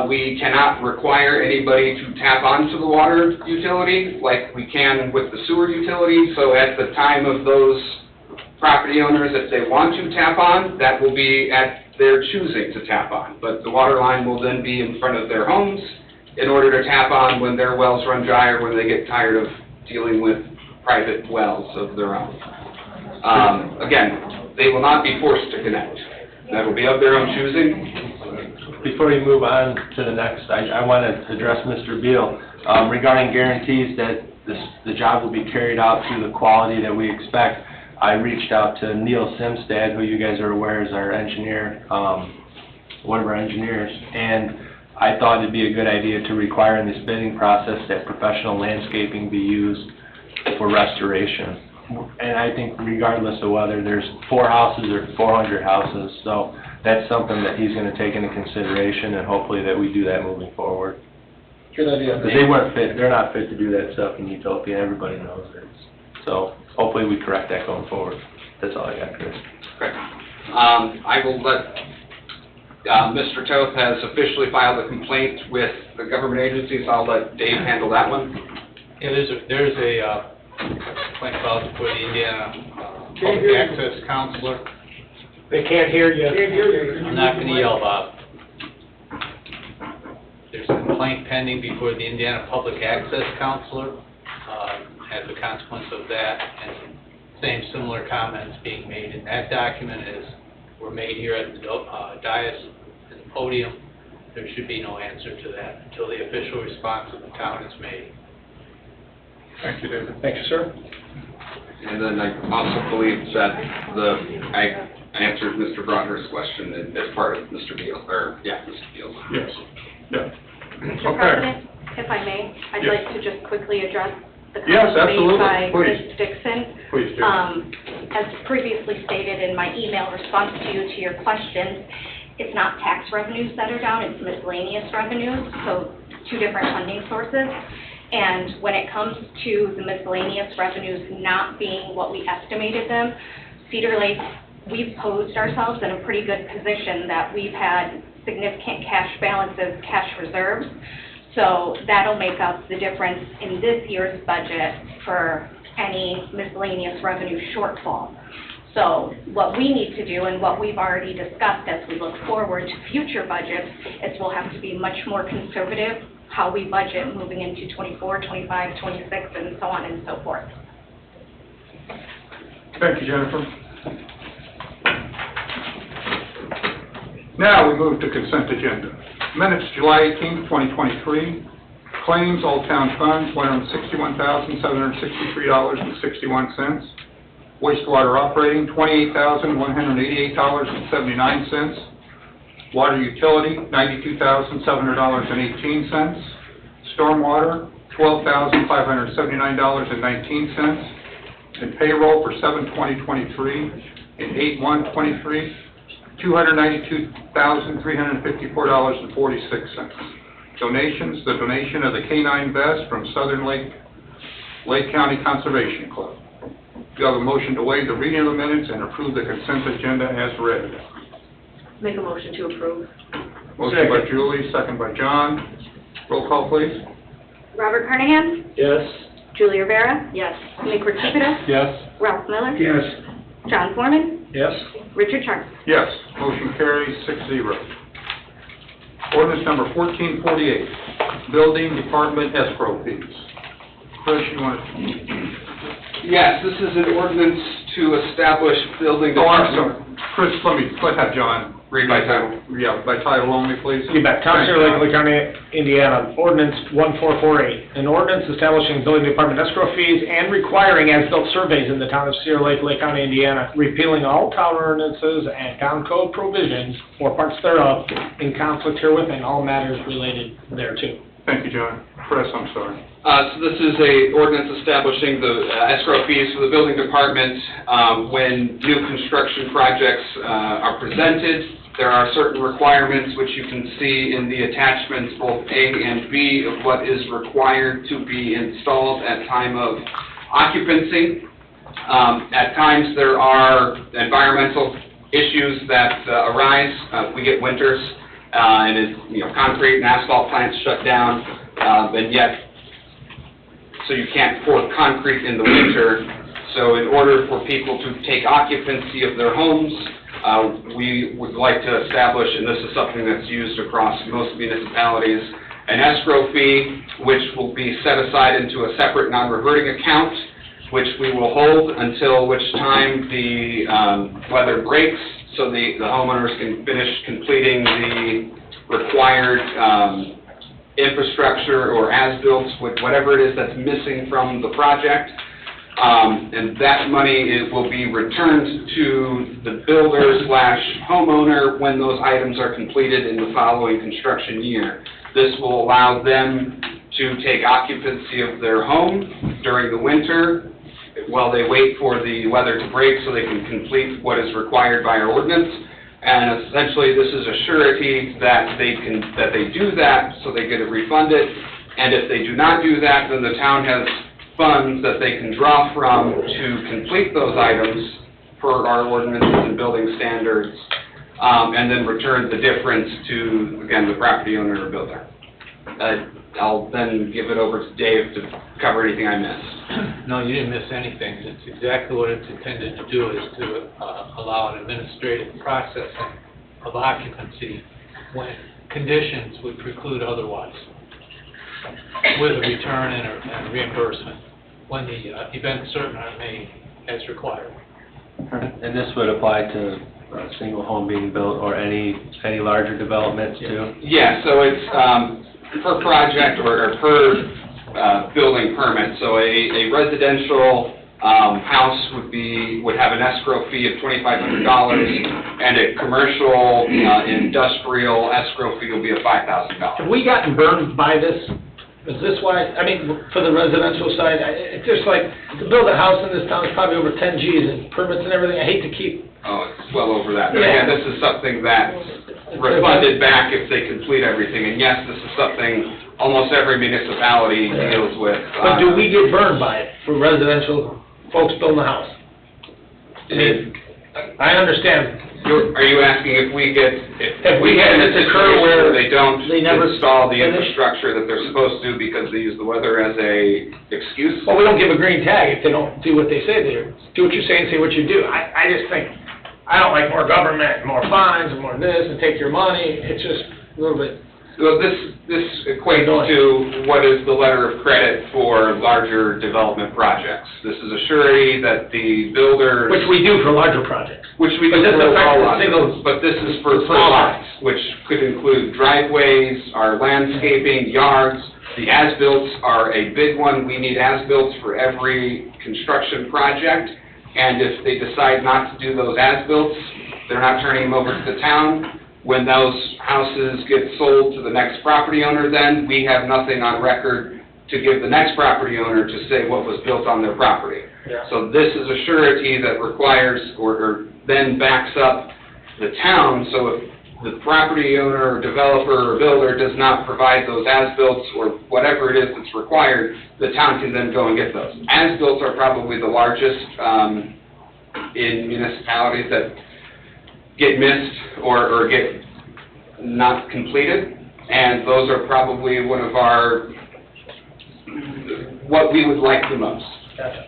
We cannot require anybody to tap onto the water utility like we can with the sewer utility, so at the time of those property owners, if they want to tap on, that will be at their choosing to tap on. But the water line will then be in front of their homes in order to tap on when their wells run dry or when they get tired of dealing with private wells of their own. Again, they will not be forced to connect. That will be of their own choosing. Before you move on to the next, I want to address Mr. Beal regarding guarantees that the job will be carried out to the quality that we expect. I reached out to Neil Simstad, who you guys are aware is our engineer, one of our engineers, and I thought it'd be a good idea to require in this bidding process that professional landscaping be used for restoration. And I think regardless of whether there's 4 houses or 400 houses, so that's something that he's going to take into consideration, and hopefully that we do that moving forward. Good idea. Because they weren't fit, they're not fit to do that stuff in Utopia, everybody knows it. So hopefully we correct that going forward. That's all I got, Chris. Correct. I will let, Mr. Toth has officially filed a complaint with the government agencies. I'll let Dave handle that one. Yeah, there's a complaint filed for the Indiana Public Access Counselor. They can't hear you. I'm not going to yell, Bob. There's a complaint pending before the Indiana Public Access Counselor as a consequence of that, and similar comments being made in that document as were made here at the dais and the podium. There should be no answer to that until the official response of the town is made. Thank you, David. Thank you, sir. And then I also believe that I answered Mr. Broderick's question as part of Mr. Beal, Mr. Beal. Yes, yeah. Mr. Okay. President, if I may, I'd Yes. like to just quickly address the Yes, comments made absolutely. by Please. Ms. Dixon. Please do. As previously stated in my email response to your questions, it's not tax revenues that are down, it's miscellaneous revenues, so 2 different funding sources. And when it comes to the miscellaneous revenues not being what we estimated them, Cedar Lake, we've posed ourselves in a pretty good position that we've had significant cash balances, cash reserves. So that'll make up the difference in this year's budget for any miscellaneous revenue shortfall. So what we need to do and what we've already discussed as we look forward to future budgets is we'll have to be much more conservative how we budget moving into 24, 25, 26, and so on and so forth. Thank you, Jennifer. Now we move to consent agenda. Minutes, July 18, 2023. Claims, all town funds, $161,763.61. Wastewater operating, $28,188.79. Water utility, $92,700.18. Stormwater, $12,579.19. And payroll for 7/20/23 and 8/1/23, $292,354.46. Donations, the donation of the K-9 vest from Southern Lake County Conservation Club. Do you have a motion to waive the reading of the minutes and approve the consent agenda as read? Make a motion to approve. Motion by Julie, second by John. Roll call, please. Robert Carnahan? Yes. Julie Rivera? Yes. Nick Ricciuta? Yes. Ralph Miller? Yes. John Foreman? Yes. Richard Sharp? Yes, motion carries 6-0. Ordinance number 1448, Building Department escrow fees. Chris, you want to? Yes, this is an ordinance to establish building Oh, I'm department. sorry. Chris, let's have John. Read by title. Yeah, by title only, please. You bet. Town of Cedar Lake, Lake County, Indiana, ordinance 1448. An ordinance establishing building department escrow fees and requiring as-built surveys in the town of Cedar Lake, Lake County, Indiana, repealing all town ordinances and town code provisions or parts thereof in conflict herewith and all matters related thereto. Thank you, John. Chris, I'm sorry. So this is a ordinance establishing the escrow fees for the building department. When new construction projects are presented, there are certain requirements which you can see in the attachments, both A and B, of what is required to be installed at time of occupancy. At times, there are environmental issues that arise. We get winters, and concrete and asphalt plants shut down, and yet, so you can't pour concrete in the winter. So in order for people to take occupancy of their homes, we would like to establish, and this is something that's used across most municipalities, an escrow fee, which will be set aside into a separate non-reverting account, which we will hold until which time the weather breaks, so the homeowners can finish completing the required infrastructure or as-built, whatever it is that's missing from the project. And that money will be returned to the builder/homeowner when those items are completed in the following construction year. This will allow them to take occupancy of their home during the winter while they wait for the weather to break so they can complete what is required by our ordinance. And essentially, this is a surety that they do that, so they get it refunded. And if they do not do that, then the town has funds that they can draw from to complete those items per our ordinances and building standards, and then return the difference to, again, the property owner or builder. I'll then give it over to Dave to cover anything I missed. No, you didn't miss anything. It's exactly what it's intended to do, is to allow an administrative processing of occupancy when conditions would preclude otherwise, with a return and a reimbursement when the events certain are made as required. And this would apply to a single home being built or any larger developments too? Yeah, so it's per project or per building permit. So a residential house would have an escrow fee of $2,500, and a commercial industrial escrow fee will be of $5,000. Have we gotten burned by this? Is this why, I mean, for the residential side, it's just like, to build a house in this town is probably over 10 Gs and permits and everything. I hate to keep. Oh, it's well over that. But again, this is something that's refunded back if they complete everything. And yes, this is something almost every municipality deals with. But do we get burned by it for residential folks building a house? I mean, I understand. Are you asking if we get, if we had this occur where they don't never install the infrastructure that they're supposed to because they use the weather as a excuse? Well, we don't give a green tag if they don't do what they say they do. What you say and say what you do. I just think, I don't like more government, more fines, and more this, and take your money. It's just a little bit. Well, this equates to what is the letter of credit for larger development projects. This is a surety that the builders... Which we do for larger projects. Which we do for all lots. But this is for lots, which could include driveways, our landscaping, yards. The as-bills are a big one. We need as-bills for every construction project. And if they decide not to do those as-bills, they're not turning them over to the town. When those houses get sold to the next property owner, then we have nothing on record to give the next property owner to say what was built on their property. Yeah. So this is a surety that requires or then backs up the town. So if the property owner or developer or builder does not provide those as-built or whatever it is that's required, the town can then go and get those. As-built are probably the largest in municipalities that get missed or get not completed, and those are probably one of what we would like the most. Gotcha.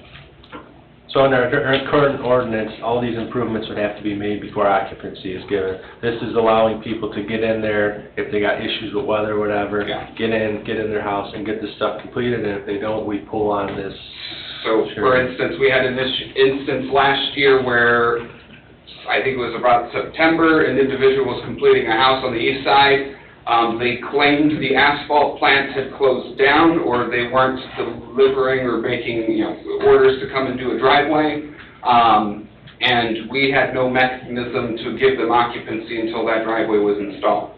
So in our current ordinance, all these improvements would have to be made before occupancy is given. This is allowing people to get in there if they got issues with weather or whatever, get in their house and get this stuff completed, and if they don't, we pull on this. So, for instance, we had an instance last year where I think it was about September, an individual was completing a house on the east side. They claimed the asphalt plant had closed down, or they weren't delivering or making, orders to come and do a driveway. And we had no mechanism to give them occupancy until that driveway was installed.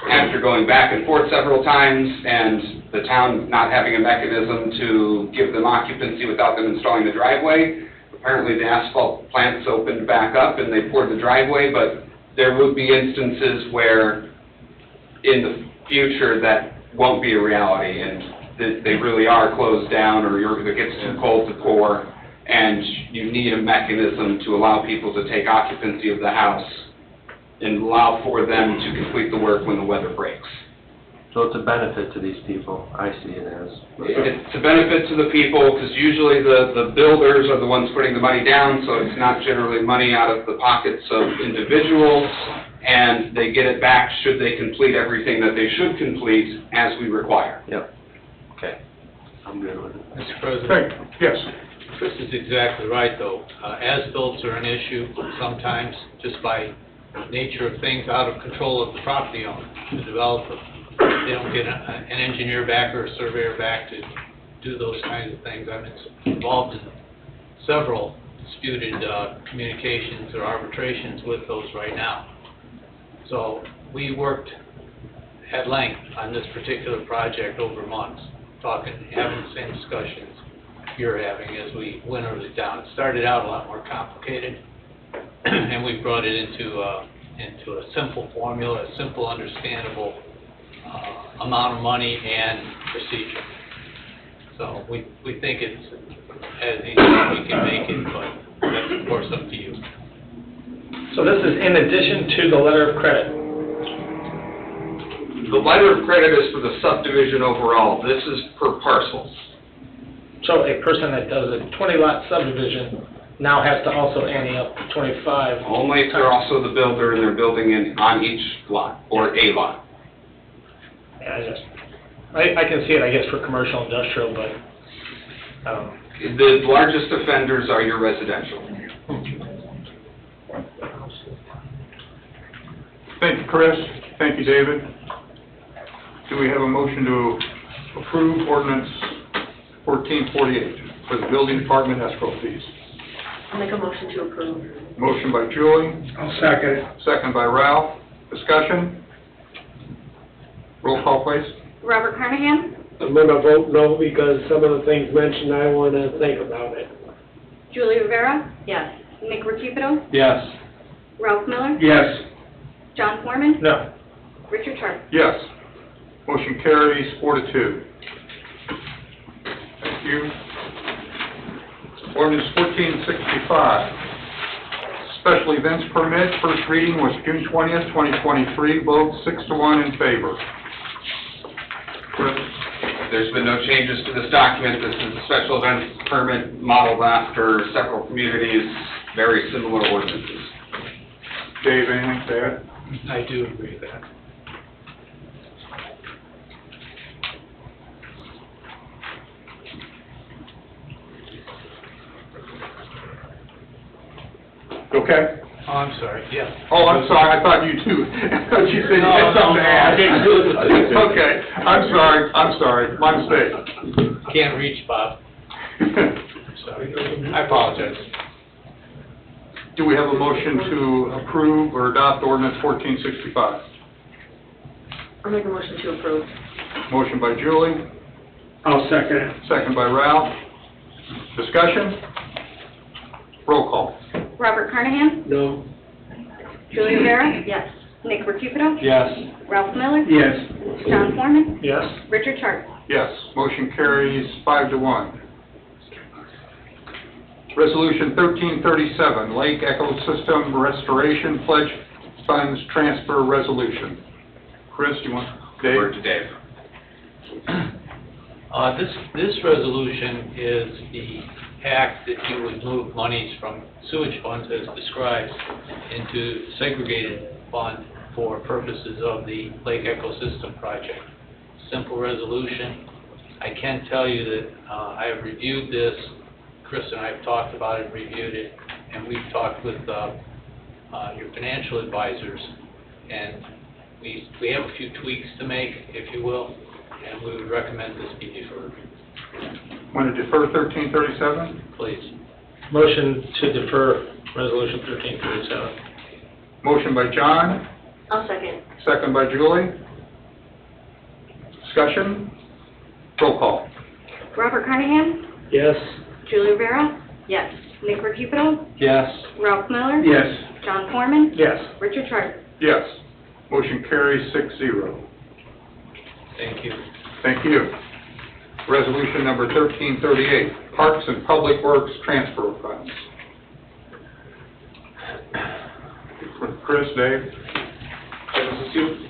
After going back and forth several times and the town not having a mechanism to give them occupancy without them installing the driveway. Apparently, the asphalt plant's opened back up and they poured the driveway, but there would be instances where in the future that won't be a reality, and they really are closed down, or it gets too cold to pour, and you need a mechanism to allow people to take occupancy of the house and allow for them to complete the work when the weather breaks. So it's a benefit to these people, I see it as. It's a benefit to the people, because usually the builders are the ones putting the money down, so it's not generally money out of the pockets of individuals, and they get it back should they complete everything that they should complete as we require. Yep. Okay. I'm good with it. Mr. President? Thank you. Yes. Chris is exactly right, though. As-bills are an issue sometimes, just by nature of things out of control of the property owner, the developer. They don't get an engineer back or a surveyor back to do those kinds of things. I'm involved in several disputed communications or arbitrations with those right now. So we worked at length on this particular project over months, talking, having the same discussions you're having as we wintered it down. It started out a lot more complicated, and we brought it into a simple formula, a simple, understandable amount of money and procedure. So we think it's as easy as we can make it, but that's of course up to you. So this is in addition to the letter of credit? The letter of credit is for the subdivision overall. This is per parcel. So a person that does a 20-lot subdivision now has to also ante up to 25? Only if they're also the builder and they're building in on each lot, or a lot. Yeah, I can see it, I guess, for commercial, industrial, but I don't know. The largest offenders are your residential. Thank you, Chris. Thank you, David. Do we have a motion to approve ordinance 1448 for the building department escrow fees? I'll make a motion to approve. Motion by Julie. I'll second it. Second by Ralph. Discussion? Roll call, please. Robert Carnahan, I'm gonna vote no because some of the things mentioned, I wanna think about it. Julie Rivera, Yes. Nick Recupero, Yes. Ralph Miller, Yes. John Foreman, No. Richard Sharp. Yes. Motion carries 4-2. Thank you. Ordinance 1465, special events permit, first reading was June 20th, 2023, vote 6-1 in favor. Chris? There's been no changes to this document. This is a special events permit modeled after several communities, very similar ordinances. Dave, anything to add? I do agree with that. Okay. Oh, I'm sorry, yeah. Oh, I'm sorry, I thought you too. I thought you said you had something to add. Okay, I'm sorry, my mistake. Can't reach Bob. Sorry. I apologize. Do we have a motion to approve or adopt ordinance 1465? I'll make a motion to approve. Motion by Julie, I'll second it. second by Ralph. Discussion? Roll call. Robert Carnahan, No. Julie Rivera, Yes. Nick Recupero, Yes. Ralph Miller, Yes. John Foreman, Yes. Richard Sharp. Yes, motion carries 5-1. Resolution 1337, Lake Ecosystem Restoration Pledge Funds Transfer Resolution. Chris, you want, Dave? Word to Dave. This resolution is the act that you would move monies from sewage funds as described into segregated fund for purposes of the Lake Ecosystem Project. Simple resolution. I can tell you that I have reviewed this. Chris and I have talked about it, reviewed it, and we've talked with your financial advisors, and we have a few tweaks to make, if you will, and we would recommend this be deferred. Want to defer 1337? Please. Motion to defer resolution 1337. Motion by John, I'll second. second by Julie. Discussion? Roll call. Robert Carnahan? Yes. Julie Rivera? Yes. Nick Recupero? Yes. Ralph Miller? Yes. John Foreman? Yes. Richard Sharp? Yes. Motion carries 6-0. Thank you. Thank you. Resolution number 1338, Parks and Public Works Transfer Funds. Chris, Dave?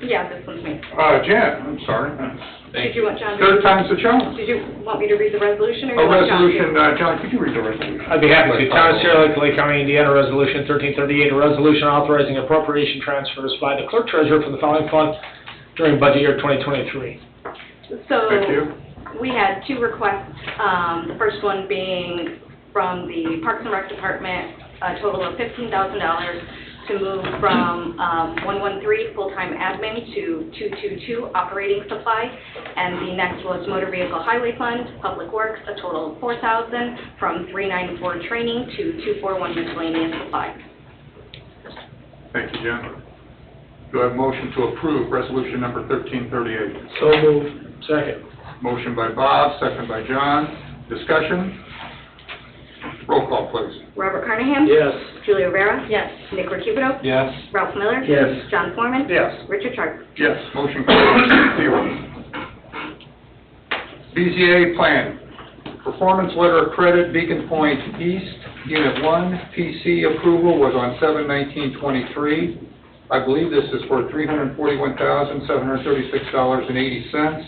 Yeah, this one's me. Jen, I'm sorry. Did you want John to? Third time's the charm. Did you want me to read the resolution, or A you want John to? resolution, John, could you read the resolution? I'd be happy to. Town of Sierra Lake, Lake County, Indiana, Resolution 1338, a resolution authorizing appropriation transfers by the clerk treasurer from the following fund during budget year 2023. So, Thank you. we had two requests, the first one being from the Parks and Rec Department, a total of $15,000 to move from 113 full-time admin to 222 operating supply. And the next was Motor Vehicle Highway Fund, Public Works, a total of $4,000 from 394 training to 241 miscellaneous supply. Thank you, Jen. Do I have a motion to approve resolution number 1338? So moved. Second. Motion by Bob, second by John. Discussion? Roll call, please. Robert Carnahan? Yes. Julie Rivera? Yes. Nick Recupero? Yes. Ralph Miller? Yes. John Foreman? Yes. Richard Sharp? Yes, motion carries 6-0. BZA plan, performance letter of credit, Beacon Point East, Unit 1, PC approval was on 7/19/23. I believe this is for $341,736.80,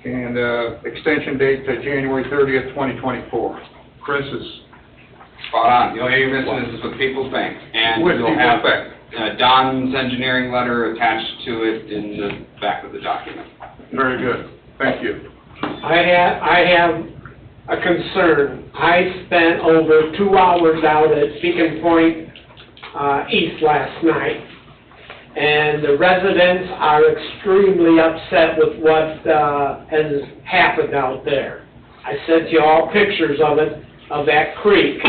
and extension date to January 30th, 2024. Chris is... Spot on. The only thing you're missing is this with People's Bank. And With you'll People's have Bank. Don's engineering letter attached to it in the back of the document. Very good. Thank you. I have a concern. I spent over 2 hours out at Beacon Point East last night, and the residents are extremely upset with what has happened out there. I sent you all pictures of it, of that creek,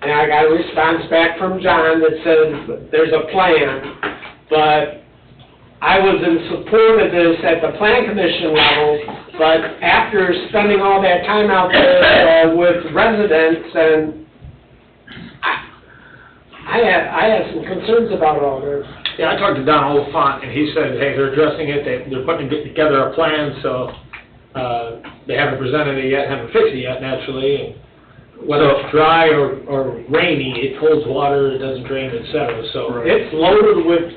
and I got a response back from John that says there's a plan, but I was in support of this at the Plan Commission level, but after spending all that time out there with residents, and I had some concerns about all this. Yeah, I talked to Don Oliphant, and he said, hey, they're addressing it, they're putting together a plan, so they haven't presented it yet, haven't fixed it yet, naturally. And whether it's dry or rainy, it holds water, it doesn't drain, et cetera. So It's loaded with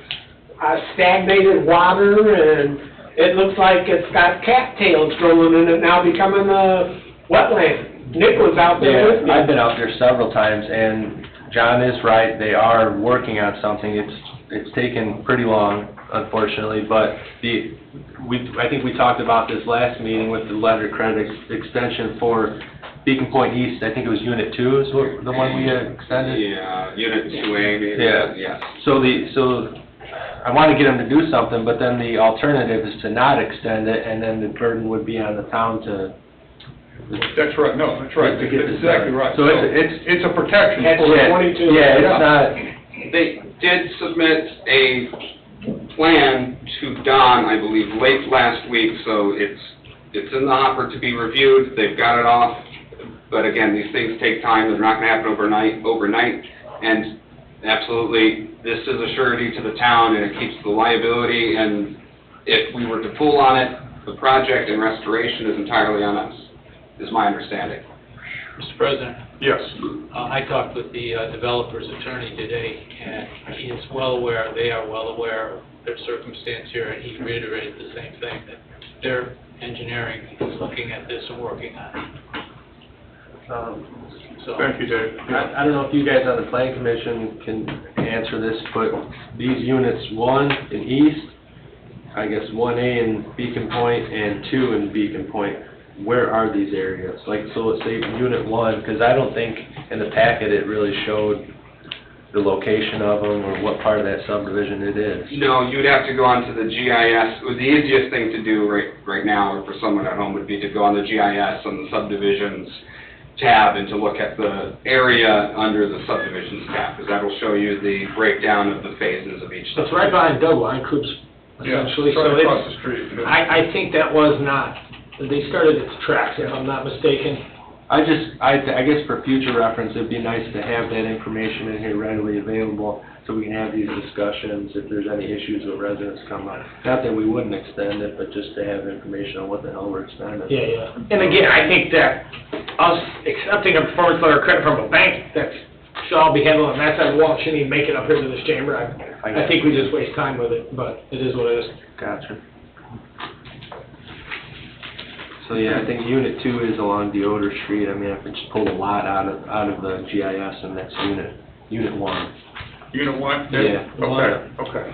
stagnated water, and it looks like it's got cattails growing in it now, becoming a wetland. Nick was out there with me. I've been out there several times, and John is right, they are working on something. It's taken pretty long, unfortunately, but I think we talked about this last meeting with the letter of credit extension for Beacon Point East. I think it was Unit 2 is the one we had extended? Yeah, Unit 2A, maybe. Yeah. Yes. So I want to get them to do something, but then the alternative is to not extend it, and then the burden would be on the town to... That's right, no, that's right, To get that's this exactly done. right. So it's a protection That's for... 22. Yeah, it's not... They did submit a plan to Don, I believe, late last week, so it's in the hopper to be reviewed. They've got it off, but again, these things take time. They're not going to happen overnight, and absolutely, this is a surety to the town, and it keeps the liability, and if we were to pull on it, the project and restoration is entirely on us, is my understanding. Mr. President? Yes. I talked with the developer's attorney today, and he is well aware, they are well aware of their circumstance here, and he reiterated the same thing, that their engineering is looking at this and working on it. So, Thank you, Dave. I don't know if you guys on the Plan Commission can answer this, but these units 1 in East, I guess 1A in Beacon Point and 2 in Beacon Point, where are these areas? Like, so let's say Unit 1, because I don't think in the packet it really showed the location of them or what part of that subdivision it is. No, you'd have to go onto the GIS. The easiest thing to do right now, or for someone at home, would be to go on the GIS on the subdivisions tab and to look at the area under the subdivisions tab, because that'll show you the breakdown of the phases of each subdivision. It's right behind Douglas, Coops, essentially. Yeah, So right across the street. I think that was not They started at the tracks, if I'm not mistaken. I guess for future reference, it'd be nice to have that information in here readily available, so we can have these discussions if there's any issues with residents come up. Not that we wouldn't extend it, but just to have information on what the hell we're extending. Yeah. And again, I think that us accepting a performance letter of credit from a bank, that should all be handled on that side of the wall, shouldn't even make it up here to this chamber. I think we just waste time with it, but it is what it is. Gotcha. So yeah, I think Unit 2 is along Deodar Street. I mean, I could just pull the lot out of the GIS, and that's Unit 1. Unit 1? Yeah. Okay.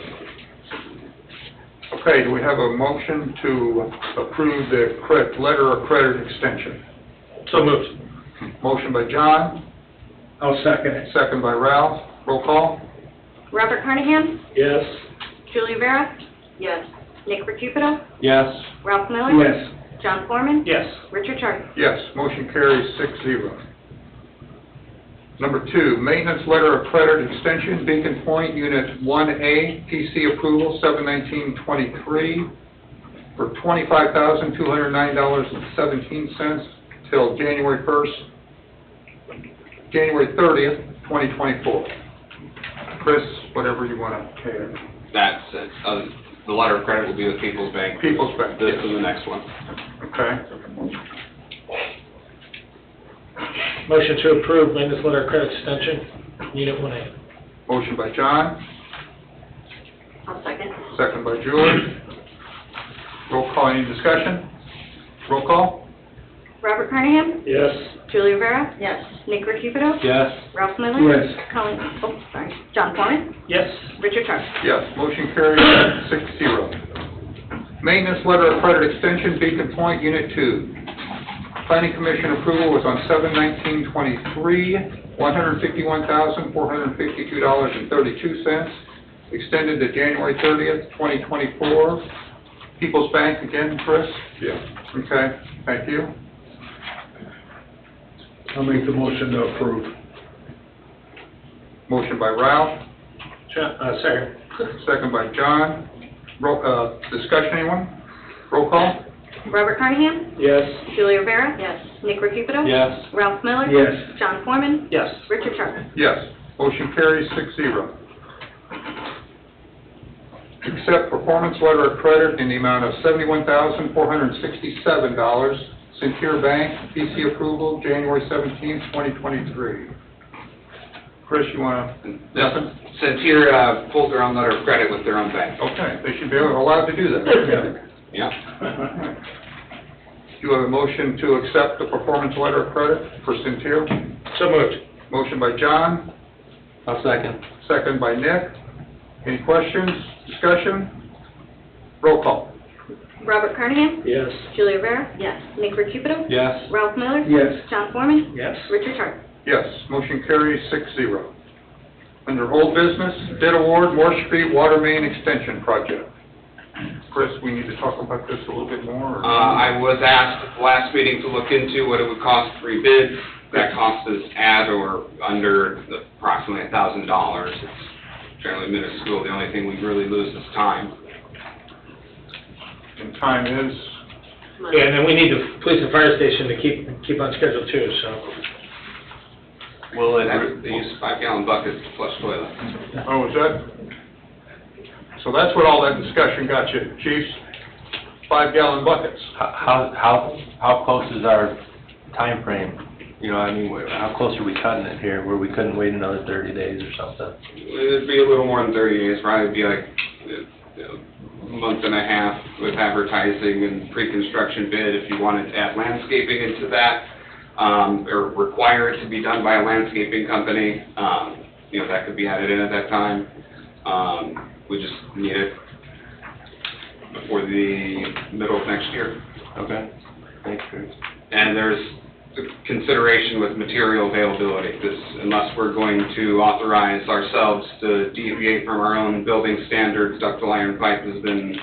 Okay, do we have a motion to approve the letter of credit extension? So moved. Motion by John, I'll second it. second by Ralph. Roll call? Robert Carnahan? Yes. Julia Vera? Yes. Nick Recupido? Yes. Ralph Miller? Yes. John Foreman? Yes. Richard Sharp? Yes, motion carries 6-0. Number 2, maintenance letter of credit extension, Beacon Point, Unit 1A, PC approval, 7/19/23, for $25,209.17 till January 30th, 2024. Chris, whatever you want to add. That's it. The letter of credit will be with People's Bank. People's Bank. This is the next one. Okay. Motion to approve maintenance letter of credit extension, Unit 1A. Motion by John, I'll second. second by Julie. Roll call, any discussion? Roll call? Robert Carnahan? Yes. Julia Vera? Yes. Nick Recupido? Yes. Ralph Miller? Yes. John Foreman? Yes. Richard Sharp? Yes, motion carries 6-0. Maintenance letter of credit extension, Beacon Point, Unit 2. Planning Commission approval was on 7/19/23, $151,452.32, extended to January 30th, 2024. People's Bank again, Chris? Yeah. Okay, thank you. I'll make the motion to approve. Motion by Ralph, Second. second by John. Discussion, anyone? Roll call? Robert Carnahan? Yes. Julia Vera? Yes. Nick Recupido? Yes. Ralph Miller? Yes. John Foreman? Yes. Richard Sharp? Yes, motion carries 6-0. Accept performance letter of credit in the amount of $71,467, Centier Bank, PC approval, January 17th, 2023. Chris, you want to, nothing? Centier pulled their own letter of credit with their own bank. Okay, they should be allowed to do that. Yeah. Do you have a motion to accept the performance letter of credit for Centier? So moved. Motion by John, I'll second. second by Nick. Any questions, discussion? Roll call. Robert Carnahan? Yes. Julia Vera? Yes. Nick Recupido? Yes. Ralph Miller? Yes. John Foreman? Yes. Richard Sharp? Yes, motion carries 6-0. Under old business, bid award, Moore Street Water Main Extension Project. Chris, we need to talk about this a little bit more? or- I was asked at the last meeting to look into what it would cost to rebid. That cost is at or under approximately $1,000. It's generally minuscule. The only thing we really lose is time. And time is, Yeah, and then we need the police and fire station to keep on schedule too, so. Will it, They use 5-gallon buckets to flush toilets. oh, is that? So that's what all that discussion got you, chiefs? 5-gallon buckets. how close is our time frame? You know, I mean, how close are we cutting it here, where we couldn't wait another 30 days or something? It'd be a little more than 30 days, probably be like a month and a half with advertising and pre-construction bid if you wanted to add landscaping into that, or require it to be done by a landscaping company. You know, that could be added in at that time. We just need it before the middle of next year. Okay, thanks, Chris. And there's consideration with material availability, because unless we're going to authorize ourselves to deviate from our own building standards, ductile iron pipe has been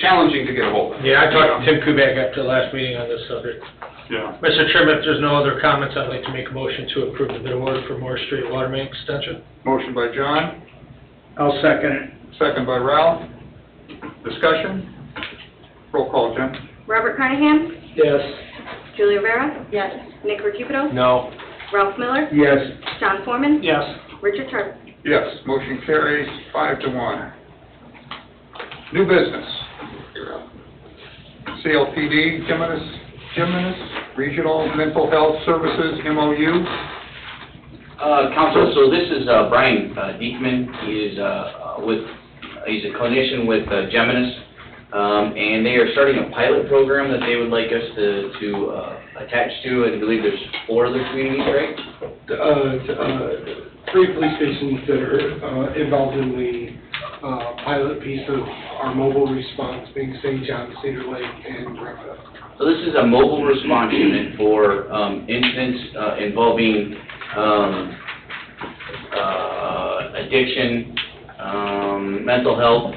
challenging to get a hold of. Yeah, I talked to Tim Kubek after the last meeting on this subject. Yeah. Mr. Chairman, if there's no other comments, I'd like to make a motion to approve the bid award for Moore Street Water Main Extension. Motion by John, I'll second it. second by Ralph. Discussion? Roll call, Jen. Robert Carnahan? Yes. Julia Rivera? Yes. Nick Recupedo? No. Ralph Miller? Yes. John Foreman? Yes. Richard Sharp? Yes, motion carries 5-1. New business. CLPD, Jimenez Regional Mental Health Services, MOU. Council, so this is Brian Diekman. He is he's a clinician with Geminus, and they are starting a pilot program that they would like us to attach to. I believe there's 4 other communities, right? 3 police stations that are involved in the pilot piece of our mobile response, being St. John, Cedar Lake, and Griffith. So this is a mobile response unit for incidents involving addiction, mental health,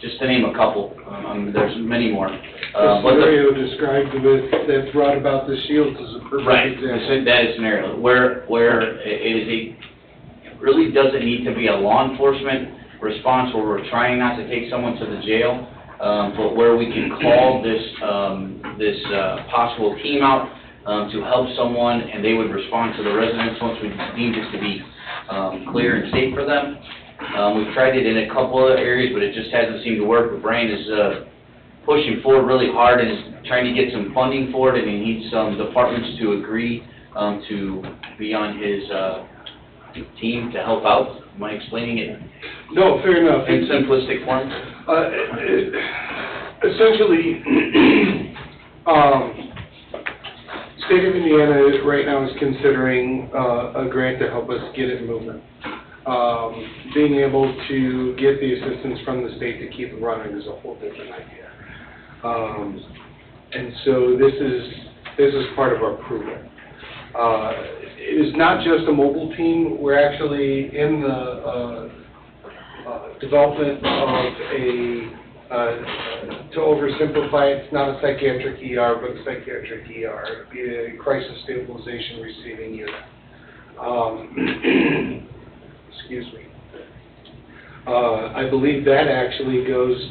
just to name a couple. There's many more. The scenario described that's brought about the shields is a perfect example. That is scenario where it really doesn't need to be a law enforcement response where we're trying not to take someone to the jail, but where we can call this possible team out to help someone, and they would respond to the residents once we deem this to be clear and safe for them. We've tried it in a couple other areas, but it just hasn't seemed to work. But Brian is pushing forward really hard and is trying to get some funding for it, and he needs some departments to agree to be on his team to help out. Am I explaining it? No, fair enough. In simplistic form? Essentially, State of Indiana right now is considering a grant to help us get it moving. Being able to get the assistance from the state to keep it running is a whole different idea. And so this is part of our program. It is not just a mobile team. We're actually in the development of to oversimplify it, it's not a psychiatric ER, but a psychiatric ER, it'd be a crisis stabilization receiving unit. Excuse me. I believe that actually goes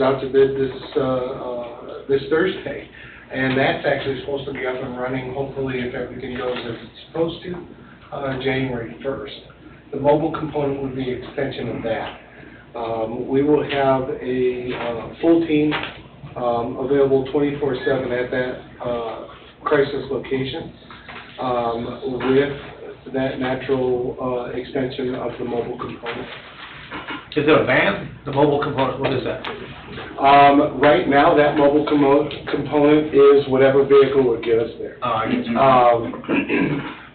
out to bid this Thursday. And that's actually supposed to be up and running, hopefully, if everything goes as it's supposed to, January 1st. The mobile component would be an extension of that. We will have a full team available 24/7 at that crisis location with that natural extension of the mobile component. Is it a van, the mobile component, what is that? Right now, that mobile component is whatever vehicle would get us there. Oh, I get you.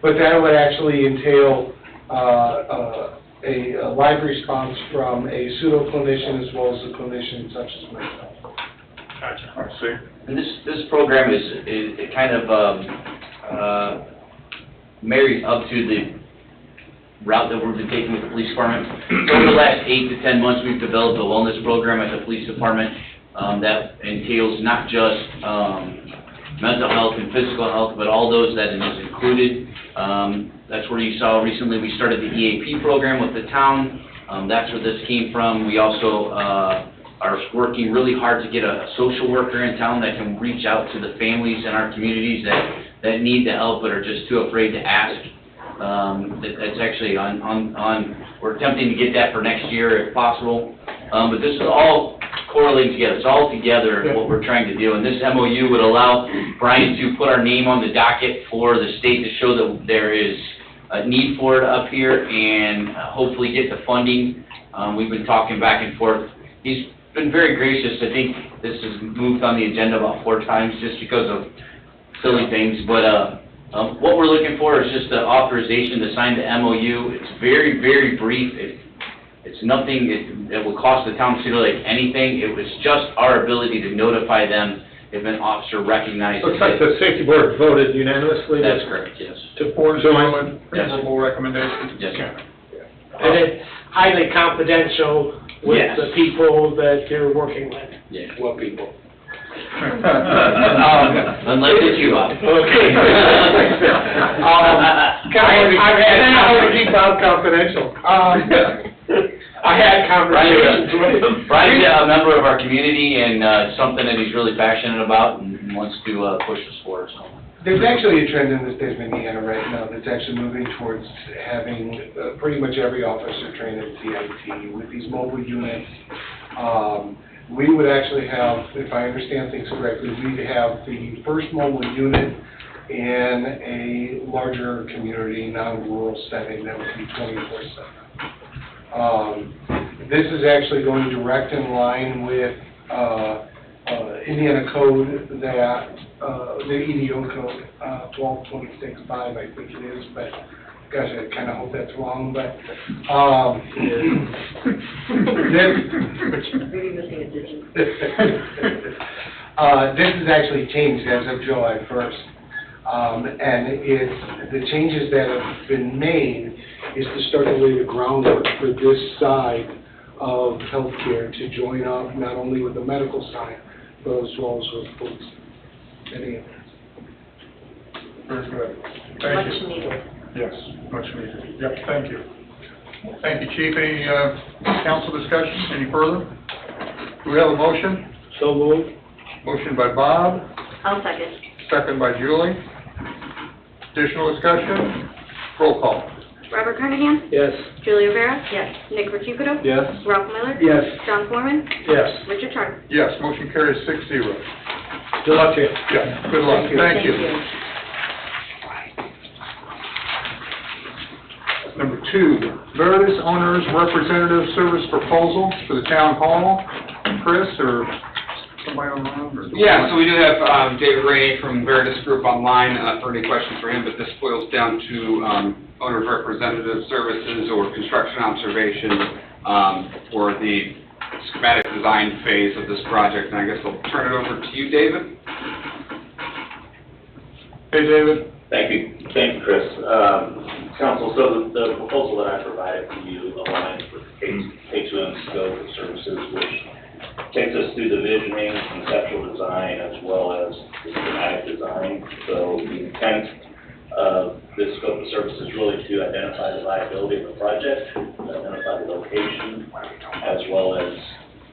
But that would actually entail a live response from a pseudo-clinician as well as a clinician such as myself. Gotcha. I see. And this program is it kind of marries up to the route that we've been taking with the police department. So over the last 8 to 10 months, we've developed a wellness program at the police department that entails not just mental health and physical health, but all those that it is included. That's where you saw recently we started the EAP program with the town. That's where this came from. We also are working really hard to get a social worker in town that can reach out to the families in our communities that need the help but are just too afraid to ask. That's actually we're attempting to get that for next year if possible. But this is all correlating together. It's all together what we're trying to do. And this MOU would allow Brian to put our name on the docket for the state to show that there is a need for it up here and hopefully get the funding. We've been talking back and forth. He's been very gracious. I think this has moved on the agenda about 4 times just because of silly things. But what we're looking for is just the authorization to sign the MOU. It's very, very brief. It's nothing that would cost the town of Cedar Lake anything. It was just our ability to notify them if an officer recognizes Looks like the safety board voted unanimously. That's correct, yes. To forward someone favorable recommendation. Yes, sir. And it's highly confidential with Yes. the people that you're working with. Yeah. What people? Unless it's you, Bob. Okay. I've had how to keep out confidential. I had conversations with him. Brian's a member of our community, and something that he's really passionate about and wants to push us forward, so. There's actually a trend in the state of Indiana right now that's actually moving towards having pretty much every officer trained in CIT with these mobile units. We would actually have, if I understand things correctly, we'd have the first mobile unit in a larger community, non-rural setting that would be 24/7. This is actually going direct in line with Indiana code that, the EDO code, 1226.5, I think it is, but gosh, I kind of hope that's wrong, but, this is actually changed as of July 1st. And the changes that have been made is to start to lay the groundwork for this side of healthcare to join up not only with the medical side, but as well as with police. Any Very good. Thank you. Much needed. Yes, much needed. Yep, thank you. Thank you, Chief. Any council discussion, any further? Do we have a motion? So moved. Motion by Bob, I'll second. second by Julie. Additional discussion? Roll call. Robert Carnahan? Yes. Julia Rivera? Yes. Nick Vertuccio? Yes. Ralph Miller? Yes. John Foreman? Yes. Richard Sharp? Yes, motion carries 6-0. Good luck to you. Yeah, good luck. Thank you. Number 2, Veritas Owners Representative Service Proposal for the Town Hall. Chris, or somebody online? Or Yeah, so we do have David Rainey from Veritas Group online for any questions for him, but this boils down to Owners Representative Services or construction observation for the schematic design phase of this project, and I guess I'll turn it over to you, David. Hey, David. Thank you, Chris. Council, so the proposal that I provided to you aligns with K2M scope of services, which takes us through the visioning, conceptual design, as well as the schematic design. So the intent of this scope of services is really to identify the viability of the project, identify the location, as well as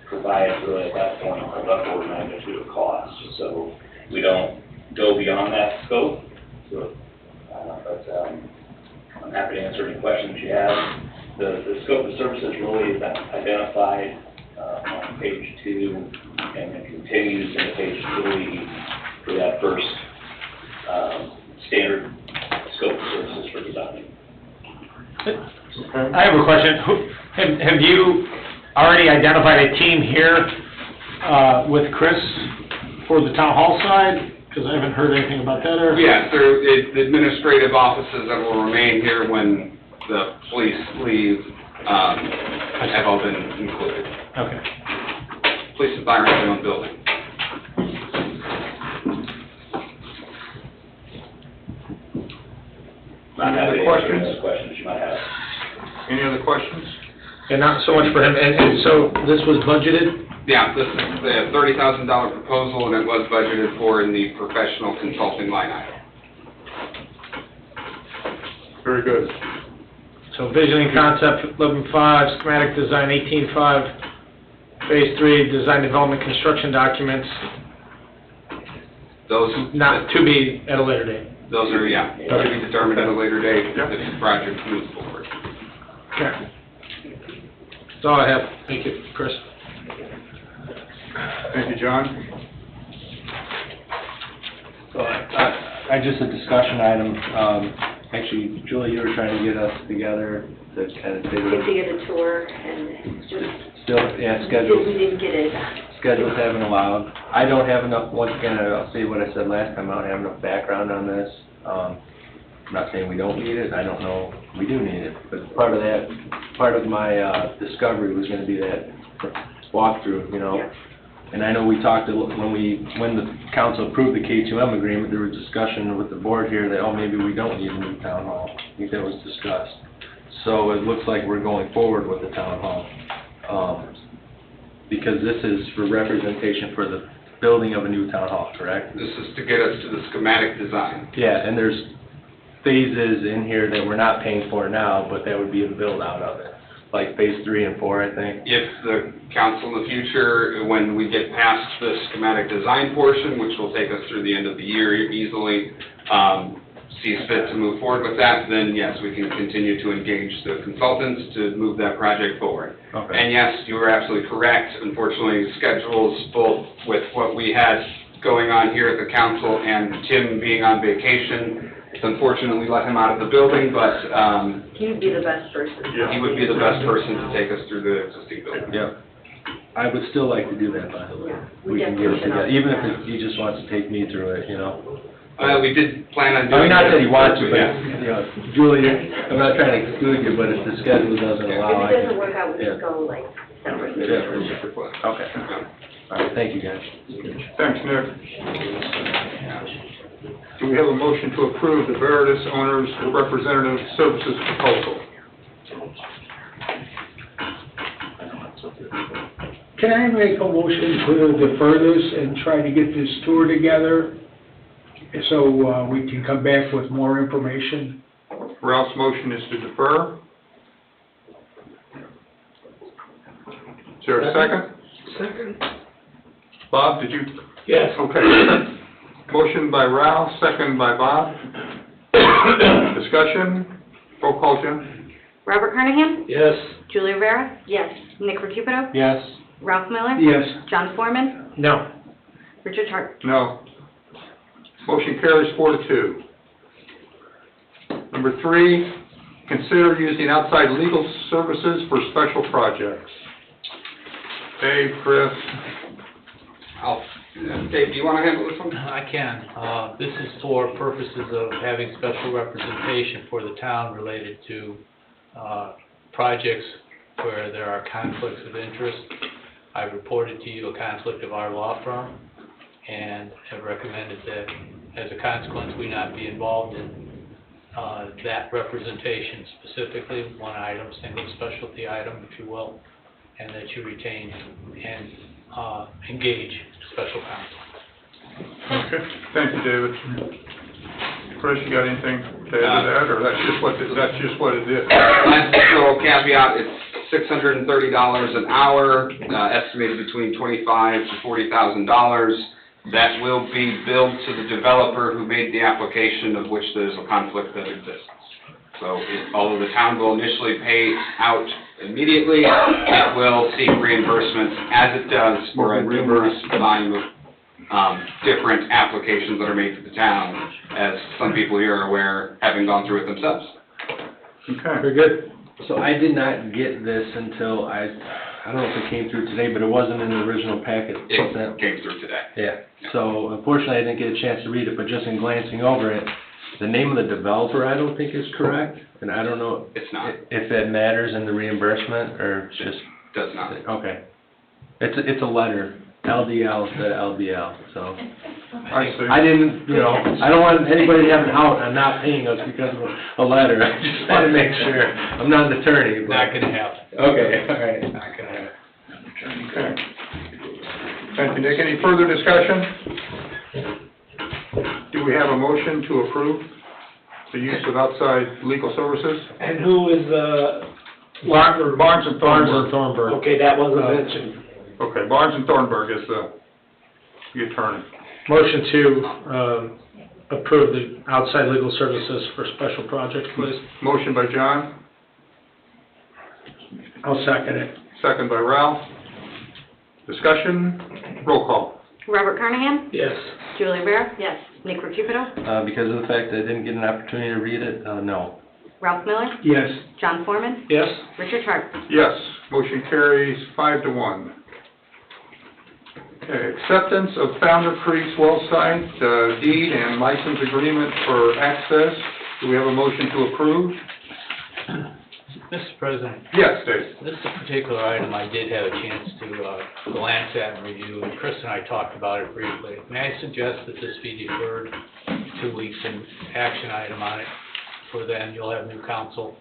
provide really at that point a rough order magnitude of cost. So we don't go beyond that scope. So, I'm happy to answer any questions you have. The scope of services really is identified on page 2 and then continues into page 3 for that first standard scope of services for design. I have a question. Have you already identified a team here with Chris for the town hall side? Because I haven't heard anything about that, or? Yeah, so the administrative offices that will remain here when the police leave have all been included. Okay. Police and fire have their own building. Any other questions? Any other questions you might have? Any other questions? And not so much for him, and so this was budgeted? Yeah, this is the $30,000 proposal, and it was budgeted for in the professional consulting line item. Very good. So visioning concept, 11.5, schematic design, 18.5, phase 3, design development construction documents, Those, not to be at a later date. those are, yeah, to be determined at a later date if the project moves forward. Okay. That's all I have. Thank you, Chris. Thank you, John. So I just a discussion item. Actually, Julie, you were trying to get us together to kind of We did get a tour and just, still, yeah, schedules. we didn't get it. Schedules haven't allowed. I don't have enough, once again, I'll say what I said last time, I don't have enough background on this. I'm not saying we don't need it, I don't know, we do need it. But part of that, part of my discovery was gonna be that walkthrough, you know. Yeah. And I know we talked, when the council approved the K2M agreement, there was discussion with the board here that, oh, maybe we don't need a new town hall. I think that was discussed. So it looks like we're going forward with the town hall. Because this is for representation for the building of a new town hall, correct? This is to get us to the schematic design. Yeah, and there's phases in here that we're not paying for now, but that would be the build out of it. like phase 3 and 4, I think. If the council in the future, when we get past the schematic design portion, which will take us through the end of the year easily, sees fit to move forward with that, then yes, we can continue to engage the consultants to move that project forward. Okay. And yes, you are absolutely correct. Unfortunately, schedules, both with what we had going on here at the council and Tim being on vacation, unfortunately let him out of the building, but He would be the best person. he would be the best person to take us through the existing building. Yep. I would still like to do that, by the way. We can get it definitely should. together, even if he just wants to take me through it, you know? We did plan on I doing mean, not that he wants to, but, Yeah. you know, Julie, I'm not trying to exclude you, but if the schedule doesn't allow, If it doesn't work out, we Yeah. just go like separate. Yeah. Okay. All right, thank you, guys. Thanks, Nick. Do we have a motion to approve the Veritas Owners Representative Services proposal? Can I make a motion to defer this and try to get this tour together so we can come back with more information? Ralph's motion is to defer. Is there a second? Second. Bob, did you? Yes. Okay. Motion by Ralph, second by Bob. Discussion? Roll call, Jim? Robert Carnahan? Yes. Julie Rivera? Yes. Nick Recupero? Yes. Ralph Miller? Yes. John Foreman? No. Richard Hart? No. Motion carries 4-2. Number 3, consider using outside legal services for special projects. Dave, Chris? Dave, do you want to handle this one? I can. This is for purposes of having special representation for the town related to projects where there are conflicts of interest. I've reported to you a conflict of our law firm and have recommended that as a consequence we not be involved in that representation specifically, one item, single specialty item, if you will, and that you retain and engage special counsel. Okay, thank you, David. Chris, you got anything to add to that, or that's just what it is? Last little caveat, it's $630 an hour, estimated between $25,000 to $40,000. That will be billed to the developer who made the application of which there's a conflict that exists. So although the town will initially pay out immediately, it will seek reimbursement as it does for a numerous volume of different applications that are made to the town, as some people here are aware, having gone through it themselves. Okay. Very good. So I did not get this until I don't know if it came through today, but it wasn't in the original packet. It came through today. Yeah. So unfortunately, I didn't get a chance to read it, but just in glancing over it, the name of the developer I don't think is correct, and I don't know It's not. if that matters in the reimbursement, or just... Does not. Okay. It's a letter, LDL instead of LBL, so... I see. I didn't, you know, I don't want anybody to have an out on not paying us because of a letter. I just want to make sure. I'm not an attorney, but... Not gonna happen. Okay, all right. Not gonna happen. Okay. Thank you, Nick. Any further discussion? Do we have a motion to approve the use of outside legal services? And who is, Barnes and Thornburg. Okay, that wasn't mentioned. Okay, Barnes and Thornburg is the attorney. Motion to approve the outside legal services for special projects, please. Motion by John, I'll second it. second by Ralph. Discussion, roll call. Robert Carnahan? Yes. Julie Rivera? Yes. Nick Recupero? Because of the fact that I didn't get an opportunity to read it, no. Ralph Miller? Yes. John Foreman? Yes. Richard Hart? Yes, motion carries 5-1. Okay, acceptance of Founder Creek's well site, deed and license agreement for access. Do we have a motion to approve? Mr. President, Yes, Dave. this is a particular item I did have a chance to glance at and review, and Chris and I talked about it briefly. May I suggest that this be deferred 2 weeks, and action item on it, for then you'll have new counsel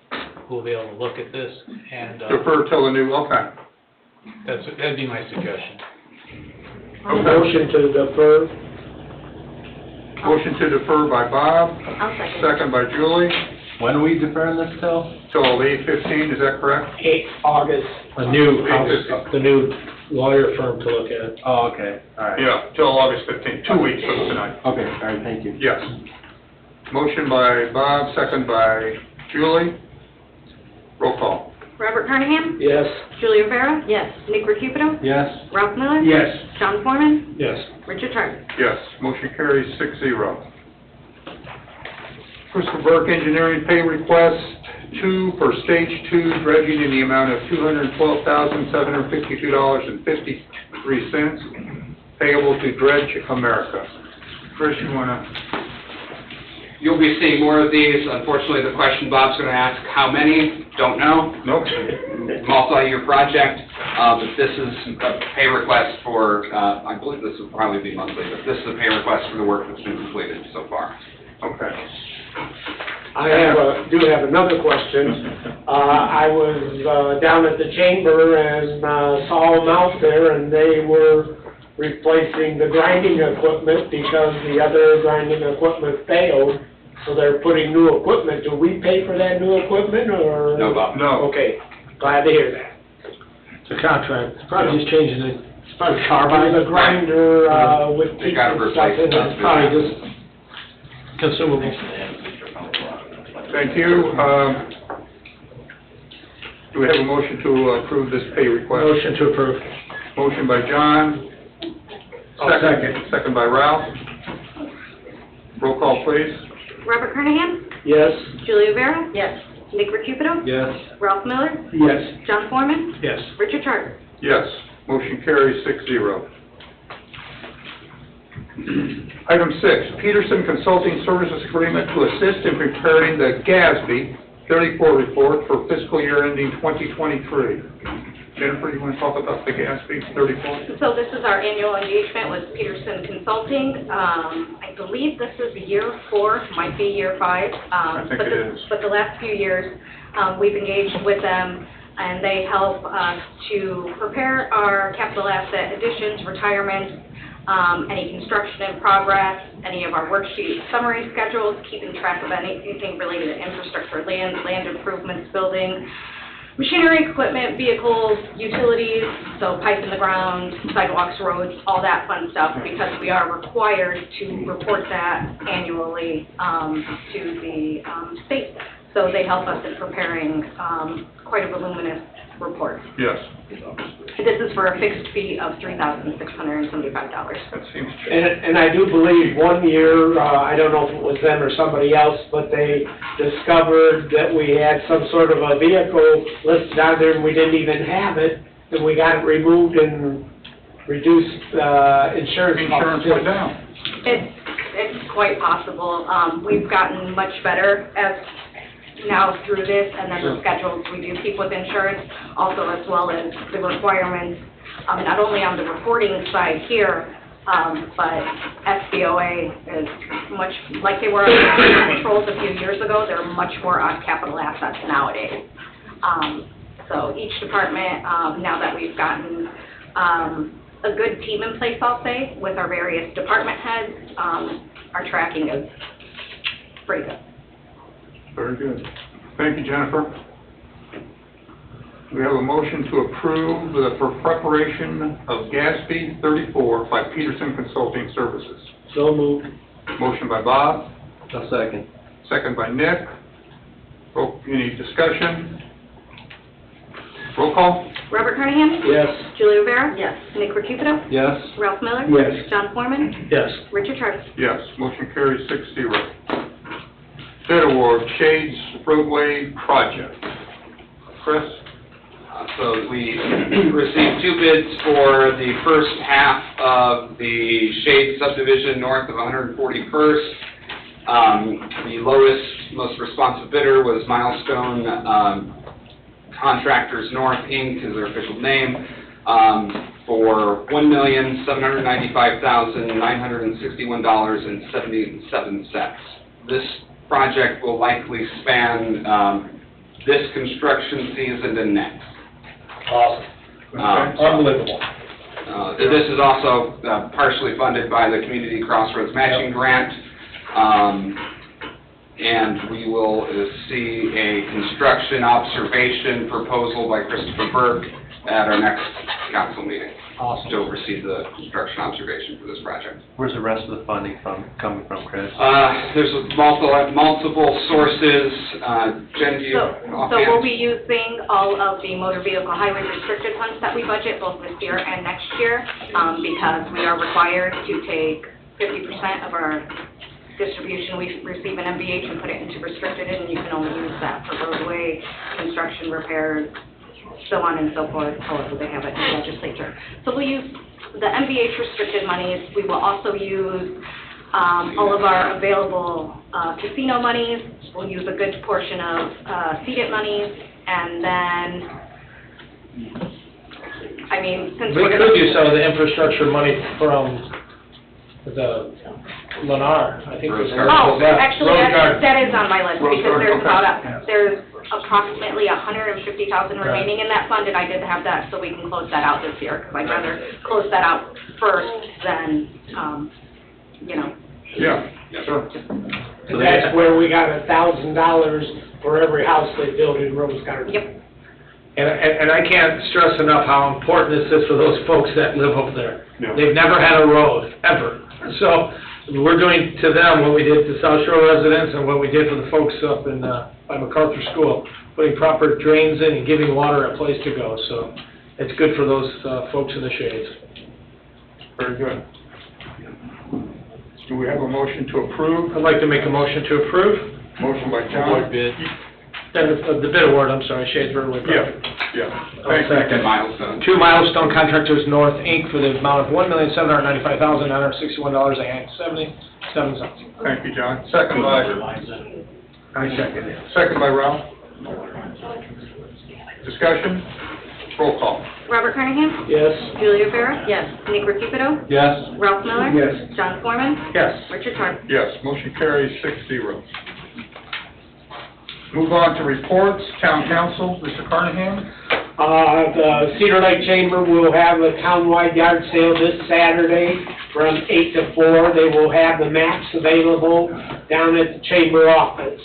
who will be able to look at this, and Defer till the new, okay. that'd be my suggestion. Motion to defer. Motion to defer by Bob, I'll second. second by Julie. When are we deferring this till? Till 8/15, is that correct? August, the new lawyer firm to look at. Oh, okay, all right. Yeah, till August 15th, 2 weeks from tonight. Okay, all right, thank you. Yes. Motion by Bob, second by Julie. Roll call. Robert Carnahan? Yes. Julie Rivera? Yes. Nick Recupido? Yes? Ralph Miller? Yes. John Foreman? Yes. Richard Tardy? Yes, motion carries 6-0. Christopher Burke Engineering pay request 2 for stage 2 dredging in the amount of $212,752.53 payable to Dredge America. Chris, you wanna? You'll be seeing more of these. Unfortunately, the question Bob's going to ask, how many? Don't know. Nope. Multi-year project, but this is a pay request for, I believe this will probably be monthly, but this is a pay request for the work that's been completed so far. Okay. I do have another question. I was down at the chamber and saw them out there, and they were replacing the grinding equipment because the other grinding equipment failed, so they're putting new equipment. Do we pay for that new equipment, or? No, Bob. No. Okay, glad to hear that. It's a contract, it's probably just changing it, it's probably carbide. The grinder, with They teeth gotta and stuff replace in stuff. it, probably just Consumables. Thank you. Do we have a motion to approve this pay request? Motion to approve. Motion by John. Second by Ralph. Roll call, please. Robert Carnahan? yes. Julie Rivera? Yes. Nick Recupido? Yes? Ralph Miller? Yes. John Foreman? Yes. Richard Tardy? Yes, motion carries 6-0. Item 6, Peterson Consulting Services Agreement to assist in preparing the GASB 34 report for fiscal year ending 2023. Jennifer, you want to talk about the GASB 34? So this is our annual engagement with Peterson Consulting. I believe this is year 4, might be year 5. I think it is. But the last few years, we've engaged with them, and they help us to prepare our capital asset additions, retirements, any construction in progress, any of our worksheet summary schedules, keeping track of anything related to infrastructure, land improvements, building, machinery, equipment, vehicles, utilities, so pipe in the ground, sidewalks, roads, all that fun stuff, because we are required to report that annually to the state. So they help us in preparing quite a voluminous report. Yes. This is for a fixed fee of $3,675. That seems cheap. And I do believe one year, I don't know if it was them or somebody else, but they discovered that we had some sort of a vehicle listed on there and we didn't even have it, and we got it removed and reduced insurance costs. Insurance went down. It's quite possible. We've gotten much better now through this, and then the schedules we do keep with insurance, also as well as the requirements, not only on the reporting side here, but SBOA is much, like they were on controls a few years ago, they're much more on capital assets nowadays. So each department, now that we've gotten a good team in place, I'll say, with our various department heads, our tracking is pretty good. Very good. Thank you, Jennifer. We have a motion to approve for preparation of GASB 34 by Peterson Consulting Services. So moved. Motion by Bob. A second. Second by Nick. Any discussion? Roll call? Robert Carnahan? Yes. Julie Rivera? Yes. Nick Recupido? Yes? Ralph Miller? Yes. John Foreman? Yes. Richard Tardy? Yes. Motion carries 6-0. Bid award, Shades Roadway Project. Chris? So we received 2 bids for the first half of the Shade subdivision north of 141st. The lowest, most responsive bidder was Milestone Contractors North, Inc., is their official name, for $1,795,961.77. This project will likely span this construction season and next. Awesome. Unbelievable. This is also partially funded by the Community Crossroads Matching Grant. And we will see a construction observation proposal by Christopher Burke at our next council meeting. Awesome. To oversee the construction observation for this project. Where's the rest of the funding coming from, Chris? There's multiple sources. Jen, do you So we'll be using all of the motor vehicle highway restricted funds that we budget both this year and next year, because we are required to take 50% of our distribution we receive in MVH and put it into restricted, and you can only use that for roadway, construction, repairs, so on and so forth, however they have it in the legislature. So we'll use the MVH restricted monies. We will also use all of our available casino monies. We'll use a good portion of seeded monies, and then, I mean, since We we're could gonna... use some of the infrastructure money from the Lennar, I think. Oh, actually, Road Guard. that is on my list, Road because Guard, there's approximately $150,000 remaining in that fund, and I did have that, so we can close that out this year, because I'd rather close that out first than, you know. Yeah, sure. And that's where we got $1,000 for every house they build in Rose Garden. Yep. And I can't stress enough how important this is for those folks that live up there. Yeah. They've never had a road, ever. So we're doing to them what we did to South Shore residents and what we did for the folks up in, by MacArthur School, putting proper drains in and giving water a place to go. So it's good for those folks in the shades. Very good. Do we have a motion to approve? I'd like to make a motion to approve. Motion by John. The bid award, I'm sorry, Shadesburg. Yeah. I'll second. Milestone. 2 Milestone Contractors North, Inc., for the amount of $1,795,961.77. Thank you, John. Second by? I second it. Second by Ralph. Discussion? Roll call. Robert Carnahan? Yes. Julia Rivera? Yes. Nick Rapido? Yes. Ralph Miller? Yes. John Foreman? Yes. Richard Tarp? Yes, motion carries 6-0. Move on to reports. Town Council, Mr. Carnahan. The Cedar Lake Chamber will have a townwide yard sale this Saturday from 8 to 4. They will have the maps available down at the chamber office.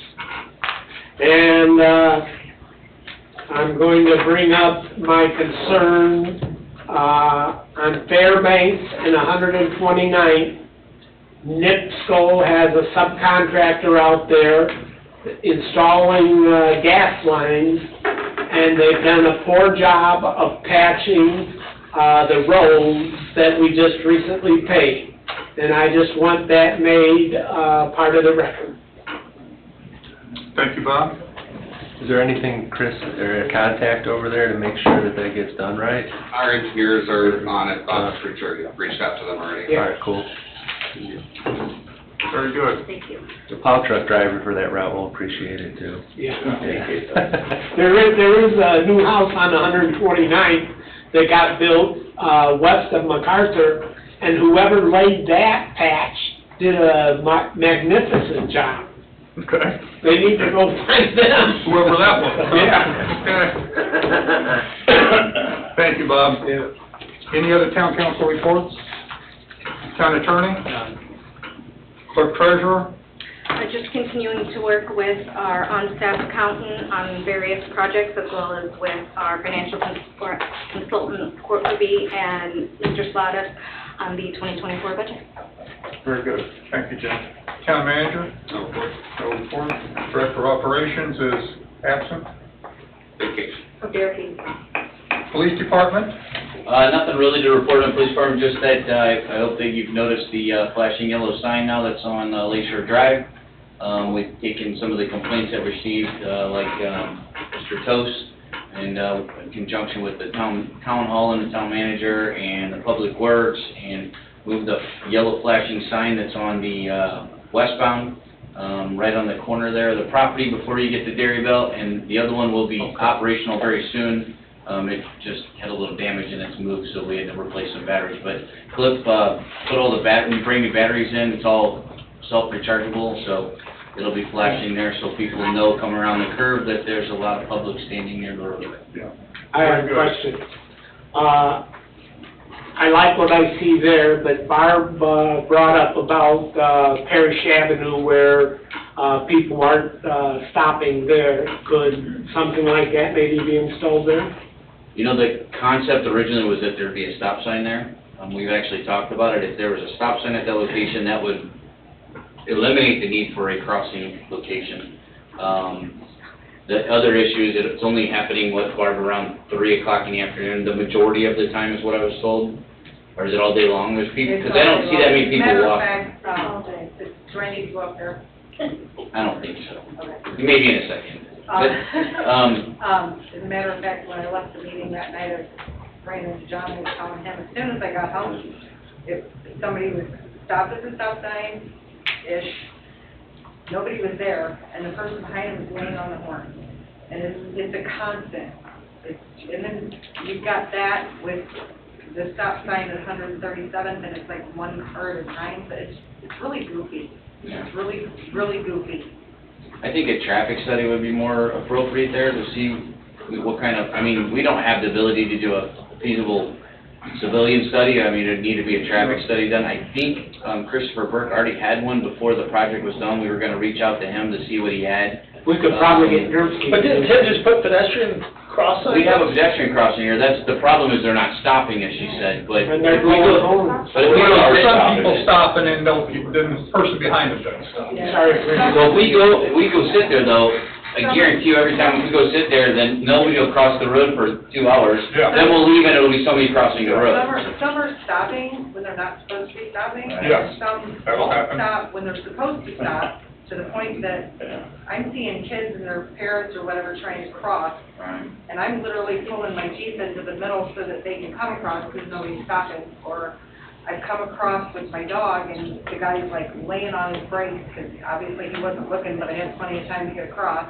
And I'm going to bring up my concern on Fairbanks and 129th. NIPSCO has a subcontractor out there installing gas lines, and they've done a poor job of patching the roads that we just recently paved. And I just want that made part of the record. Thank you, Bob. Is there anything, Chris, or a contact over there to make sure that that gets done right? Our engineers are on it. Bob's reached out to them already. All right, cool. Very good. Thank you. The plow truck driver for that route will appreciate it too. Yeah. There is a new house on 129th that got built west of MacArthur, and whoever laid that patch did a magnificent job. Okay. They need to go find them. Whoever that was. Yeah. Okay. Thank you, Bob. Yeah. Any other town council reports? Town attorney? Clerk treasurer? Just continuing to work with our on-staff accountant on various projects, as well as with our financial consultant, Court Libby, and Mr. Sladas on the 2024 budget. Very good. Thank you, Jen. Town manager? No report. No report. Director of operations is absent. Vacation. Police department? Nothing really to report on the police department, just that I hope that you've noticed the flashing yellow sign now that's on Lakeshore Drive. We've taken some of the complaints that we received, like Mr. Toast, and in conjunction with the town hall and the town manager and the public works, and moved the yellow flashing sign that's on the westbound, right on the corner there of the property before you get to Dairy Belt, and the other one will be operational very soon. It just had a little damage and it's moved, so we had to replace some batteries. But Cliff put all the when you bring the batteries in, it's all self-rechargeable, so it'll be flashing there so people know coming around the curve that there's a lot of public standing near the road. Yeah. I have a question. I like what I see there, but Barb brought up about Parish Avenue where people aren't stopping there. Could something like that maybe be installed there? You know, the concept originally was that there'd be a stop sign there. We've actually talked about it. If there was a stop sign at that location, that would eliminate the need for a crossing location. The other issue is that it's only happening, Barb, around 3 o'clock in the afternoon, the majority of the time is what I was told? Or is it all day long? There's people, because I don't see that many people walk. Do I need to go up there? I don't think so. Maybe in a second. But, As a matter of fact, when I left the meeting that night, I ran into John and was telling him, as soon as I got home, if somebody was stopped at the stop sign-ish, nobody was there, and the person behind him was laying on the horn. And it's a constant. And then you've got that with the stop sign at 137th, and it's like one car at a time, but it's really goofy. It's really, really goofy. I think a traffic study would be more appropriate there to see what kind of, I mean, we don't have the ability to do a feasible civilian study. I mean, it'd need to be a traffic study done. I think Christopher Burke already had one before the project was done. We were gonna reach out to him to see what he had. We could probably get your... But didn't Ted just put pedestrian crossing? We have a pedestrian crossing here. That's, the problem is they're not stopping, as she said, but. And they're going home. But if we go, Some people stop and then then the person behind them doesn't stop. Sorry. well, if we go sit there though, I guarantee you every time we go sit there, then nobody will cross the road for 2 hours. Yeah. Then we'll leave and it'll be somebody crossing the road. Some are stopping when they're not supposed to be stopping. Yes, Some that'll happen. stop when they're supposed to stop, to the point that I'm seeing kids and their parents or whatever trying to cross, and I'm literally pulling my Jeep into the middle so that they can come across because nobody's stopping. Or I've come across with my dog and the guy's like laying on his brakes because obviously he wasn't looking, but I had plenty of time to get across.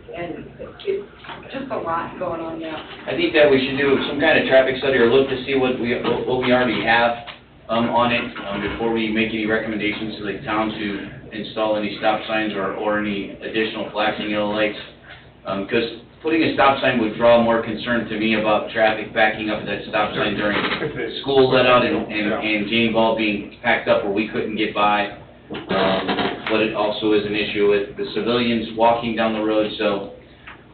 And it's just a lot going on now. I think that we should do some kind of traffic study or look to see what we already have on it before we make any recommendations to the town to install any stop signs or any additional flashing yellow lights. Because putting a stop sign would draw more concern to me about traffic backing up at that stop sign during school let out and Jane Ball being packed up where we couldn't get by. But it also is an issue with the civilians walking down the road. So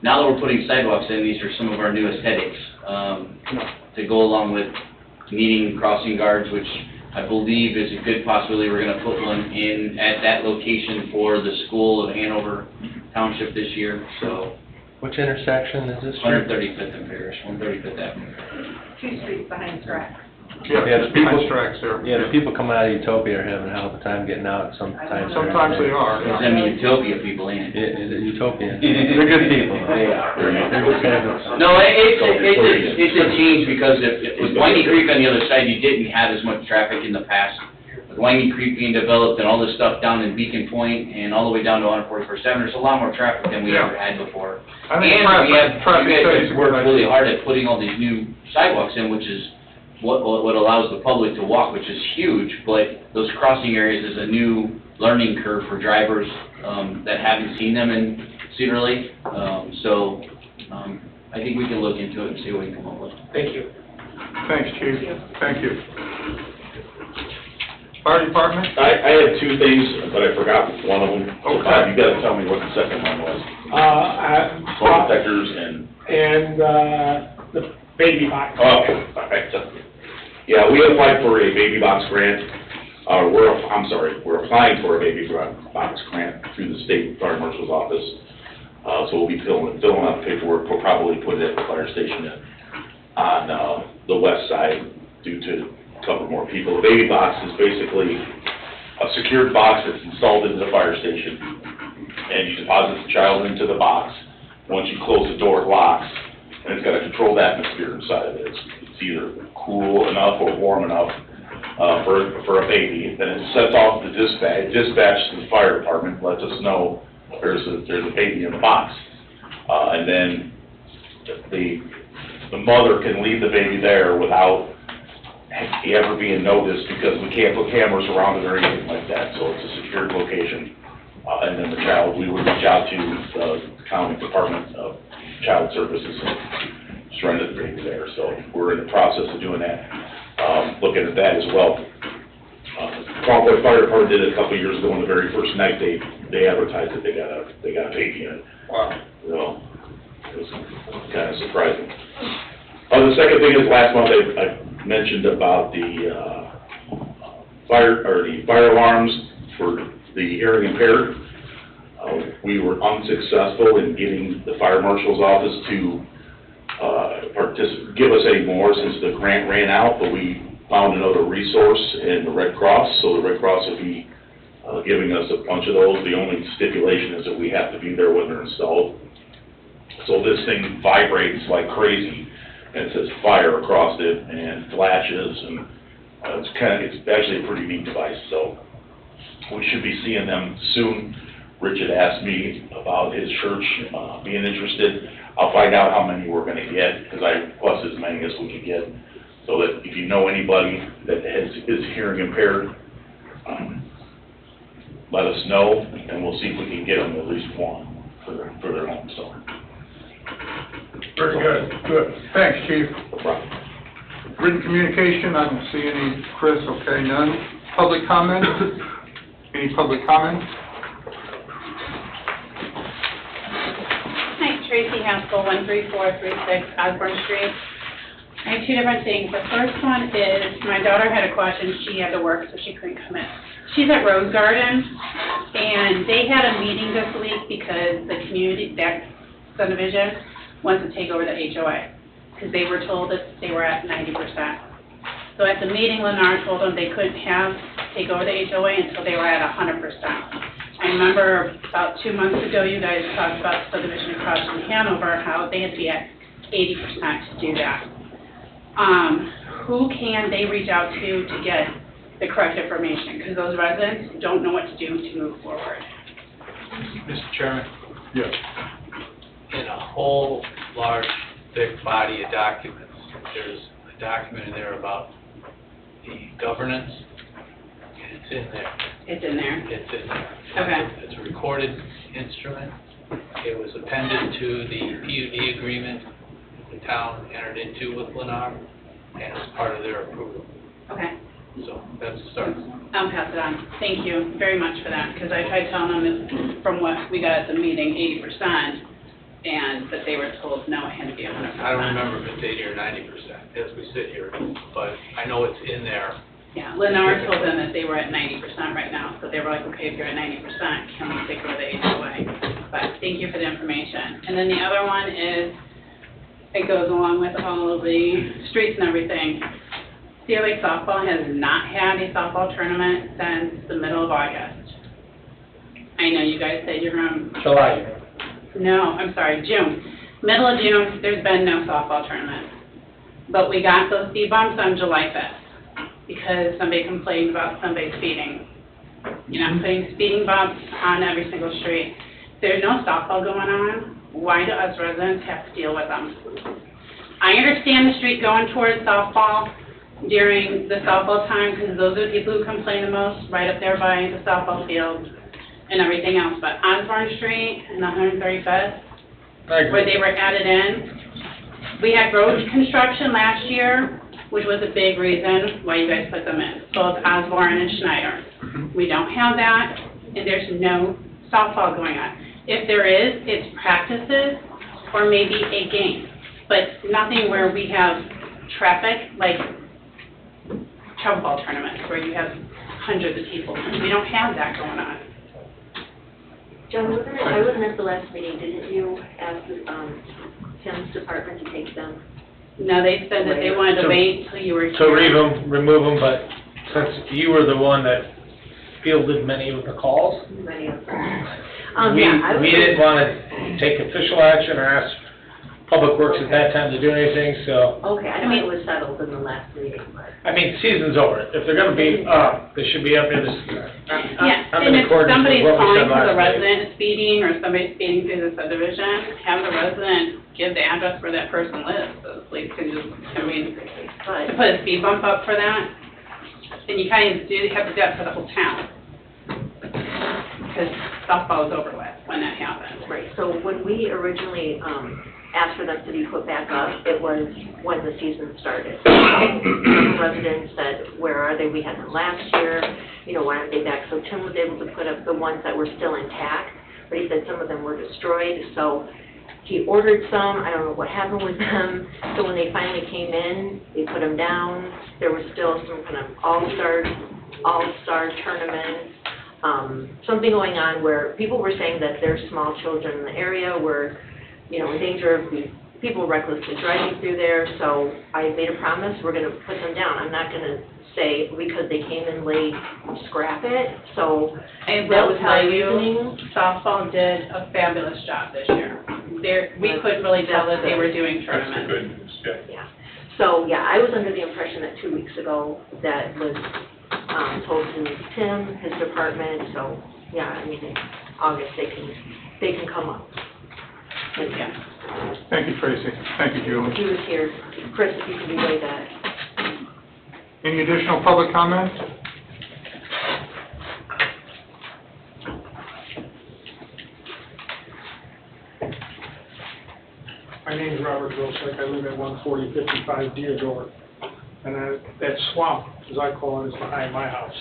now that we're putting sidewalks in, these are some of our newest headaches to go along with needing crossing guards, which I believe is a good possibility. We're going to put one in at that location for the school of Hanover Township this year. So Which intersection is this? 135th and Parish, 135th Avenue. 2 streets behind Strack. Yeah, Yeah, there's people's tracks there. Yeah, the people coming out of Utopia are having a hell of a time getting out sometimes. Sometimes they are. There's them Utopia people in. Is it Utopia? They're good people. They are. They're just having. No, it's a change because with Windy Creek on the other side, you didn't have as much traffic in the past. With Windy Creek being developed and all this stuff down in Beacon Point and all the way down to 144.7, there's a lot more traffic than we ever had before. I think And traffic you guys studies have worked really hard at putting all these new sidewalks in, which is what allows the public to walk, which is huge, but those crossing areas is a new learning curve for drivers that haven't seen them in Cedar Lake. So I think we can look into it and see what we can come up with. Thank you. Thanks, Chief. Thank you. Fire Department? I had 2 things, but I forgot one of them. So Bob, you gotta tell me what the second one was. Smoke detectors and the baby box. Oh, all right. Yeah, we applied for a baby box grant. We're applying for a baby box grant through the state fire marshal's office. So we'll be filling out paperwork. We'll probably put it at the fire station on the west side due to cover more people. The baby box is basically a secured box that's installed into the fire station, and you deposit the child into the box. Once you close the door, it locks, and it's got a controlled atmosphere inside of it. It's either cool enough or warm enough for a baby. Then it sets off the dispatch to the fire department, lets us know there's a baby in the box, and then the mother can leave the baby there without ever being noticed because we can't put cameras around it or anything like that. So it's a secured location, and then the child, we would reach out to the county department of child services and surrender the baby there. So we're in the process of doing that. looking at that as well. Crawford Fire Department did it a couple of years ago, on the very first night they advertised that they got a baby in it. Wow. So, it was kind of surprising. The second thing is, last month I mentioned about the fire alarms for the hearing impaired. We were unsuccessful in getting the fire marshal's office to give us any more since the grant ran out, but we found another resource in the Red Cross, so the Red Cross will be giving us a bunch of those. The only stipulation is that we have to be there when they're installed. So this thing vibrates like crazy, and it says fire across it, and flashes, and it's actually a pretty neat device, so we should be seeing them soon. Rich had asked me about his church being interested. I'll find out how many we're gonna get, because I requested as many as we could get, so that if you know anybody that is hearing impaired, let us know, and we'll see if we can get them at least one for their home, so. Very good, good. Thanks, Chief. No problem. Written communication, I don't see any. Chris, okay, none. Public comment? Any public comment? Hi, Tracy Haskell, 13436 Osborne Street. I have two different things. The first one is, my daughter had a question, she had to work, so she couldn't come in. She's at Rose Garden, and they had a meeting this week because the community, that subdivision, wants to take over the HOA, because they were told that they were at 90%. So at the meeting, Lennar told them they couldn't take over the HOA until they were at 100%. I remember about 2 months ago, you guys talked about the subdivision across from Hanover, how they had to be at 80% to do that. Who can they reach out to get the correct information? Because those residents don't know what to do to move forward. Mr. Chairman? Yes. In a whole large, thick body of documents, there's a document in there about the governance, and it's in there. It's in there? It's in there. Okay. It's a recorded instrument. It was appended to the PUD agreement the town entered into with Lennar, and it's part of their approval. Okay. So that's the start. I'll pass it on. Thank you very much for that, because I tried telling them that from what we got at the meeting, 80%, and that they were told, no, it had to be 100%. I don't remember if it's 80 or 90% as we sit here, but I know it's in there. Yeah, Lennar told them that they were at 90% right now, so they were like, okay, if you're at 90%, can we take over the HOA? But thank you for the information. And then the other one is, it goes along with all of the streets and everything. Clear Lake Softball has not had a softball tournament since the middle of August. I know you guys said you're going to... July. No, I'm sorry, June. Middle of June, there's been no softball tournament. But we got those speed bumps on July 5th because somebody complained about somebody speeding. You're not putting speeding bumps on every single street. There's no softball going on. Why do us residents have to deal with them? I understand the street going towards softball during the softball time, because those are the people who complain the most, right up there by the softball field and everything else. But Osborne Street and 135th, where they were added in, we had road construction last year, which was a big reason why you guys put them in, both Osborne and Schneider. We don't have that, and there's no softball going on. If there is, it's practices or maybe a game, but nothing where we have traffic like travel ball tournaments where you have hundreds of people. We don't have that going on. John, I wasn't at the last meeting. Didn't you ask Tim's department to take them? No, they said that they wanted to wait till you were here. To remove them, but since you were the one that fielded many of the calls, Many of them. we didn't want to take official action or ask Public Works at that time to do anything, so. Okay, I mean, it was settled in the last meeting, but. I mean, season's over. If they're gonna be up, they should be up in this. Yeah, I'm and in if accordance somebody's with what we calling said because a last week. resident is speeding or somebody's speeding through the subdivision, have the resident give the address where that person lives, so the police can just, I mean, to put a speed bump up for that, then you kind of have to do that for the whole town. Because softball is over with when that happens. Right, so when we originally asked for them to be put back up, it was when the season started. Some residents said, where are they? We had them last year, you know, why aren't they back? So Tim was able to put up the ones that were still intact, but he said some of them were destroyed, so he ordered some. I don't know what happened with them. So when they finally came in, they put them down. There was still some kind of all-star tournament, something going on where people were saying that their small children in the area were, you know, in danger of people recklessly driving through there. So I made a promise, we're going to put them down. I'm not going to say because they came in late, scrap it. So I that will was my tell you, reasoning. softball did a fabulous job this year. We couldn't really tell that they were doing tournaments. Good news, Yeah. So, yeah, I was under the impression that 2 weeks ago that was told to Tim, his department, so, yeah, I mean, in August, they can come up. But, yeah. Thank you, Tracy. Thank you, Julie. He was here. Chris, if you could relay that. Any additional public comment? My name's Robert Grosek. I live at 14055 Deodore. And that swamp, as I call it, is behind my house.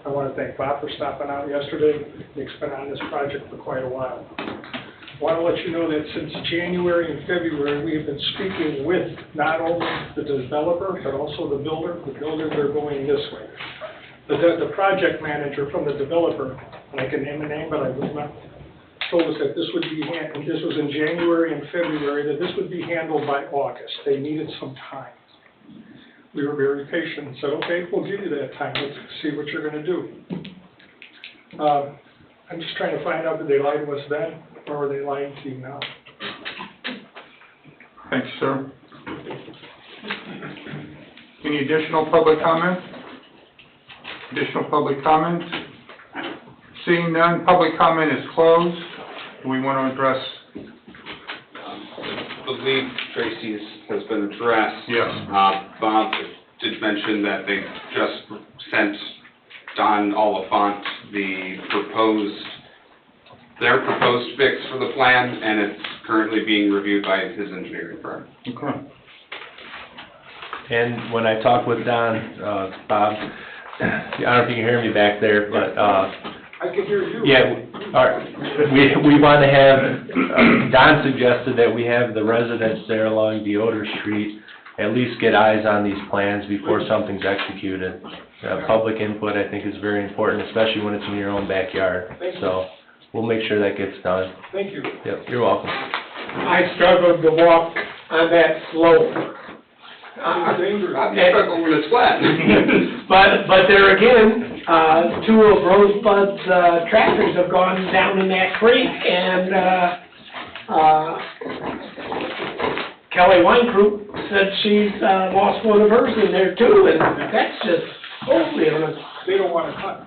I want to thank Bob for stopping out yesterday. Nick's been on this project for quite a while. I want to let you know that since January and February, we have been speaking with not only the developer, but also the builder. The builders are going this way. The project manager from the developer, and I can name a name, but I will not, told us that this would be, and this was in January and February, that this would be handled by August. They needed some time. We were very patient and said, okay, we'll give you that time. Let's see what you're going to do. I'm just trying to find out, did they lie to us then, or are they lying to you now? Thanks, sir. Any additional public comment? Additional public comment? Seeing none, public comment is closed. Do we want to address? I believe Tracy's has been addressed. Yes. Bob did mention that they just sent Don Oliphant their proposed fix for the plan, and it's currently being reviewed by his engineering firm. Okay. And when I talked with Don, Bob, I don't know if you can hear me back there, but, I can hear you. yeah, we want to have, Don suggested that we have the residents there along Deodore Street at least get eyes on these plans before something's executed. Public input, I think, is very important, especially when it's in your own backyard. So we'll make sure that gets done. Thank you. Yep, you're welcome. I struggled to walk on that slope. I'm struggling when it's flat. But there again, two of Rosebud's tractors have gone down in that creek, and Kelly Weinkrug said she's lost one of hers in there too, and that's just totally, They don't want to cut.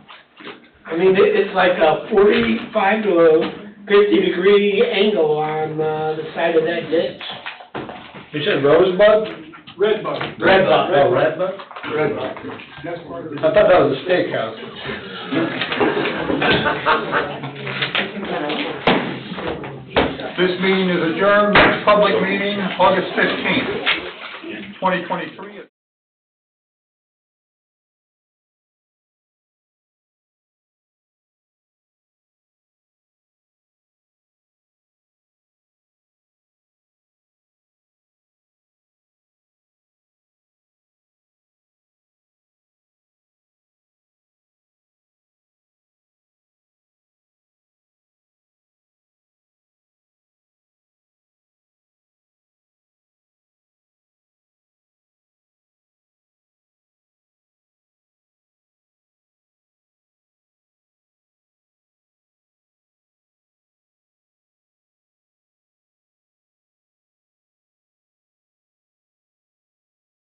I mean, it's like a 45 to a 50-degree angle on the side of that ditch. You said Rosebud? Redbud. Redbud. Oh, Redbud? Redbud. That's part of it. I thought that was a steakhouse. This meeting is adjourned. Next public meeting, August 15th, 2023.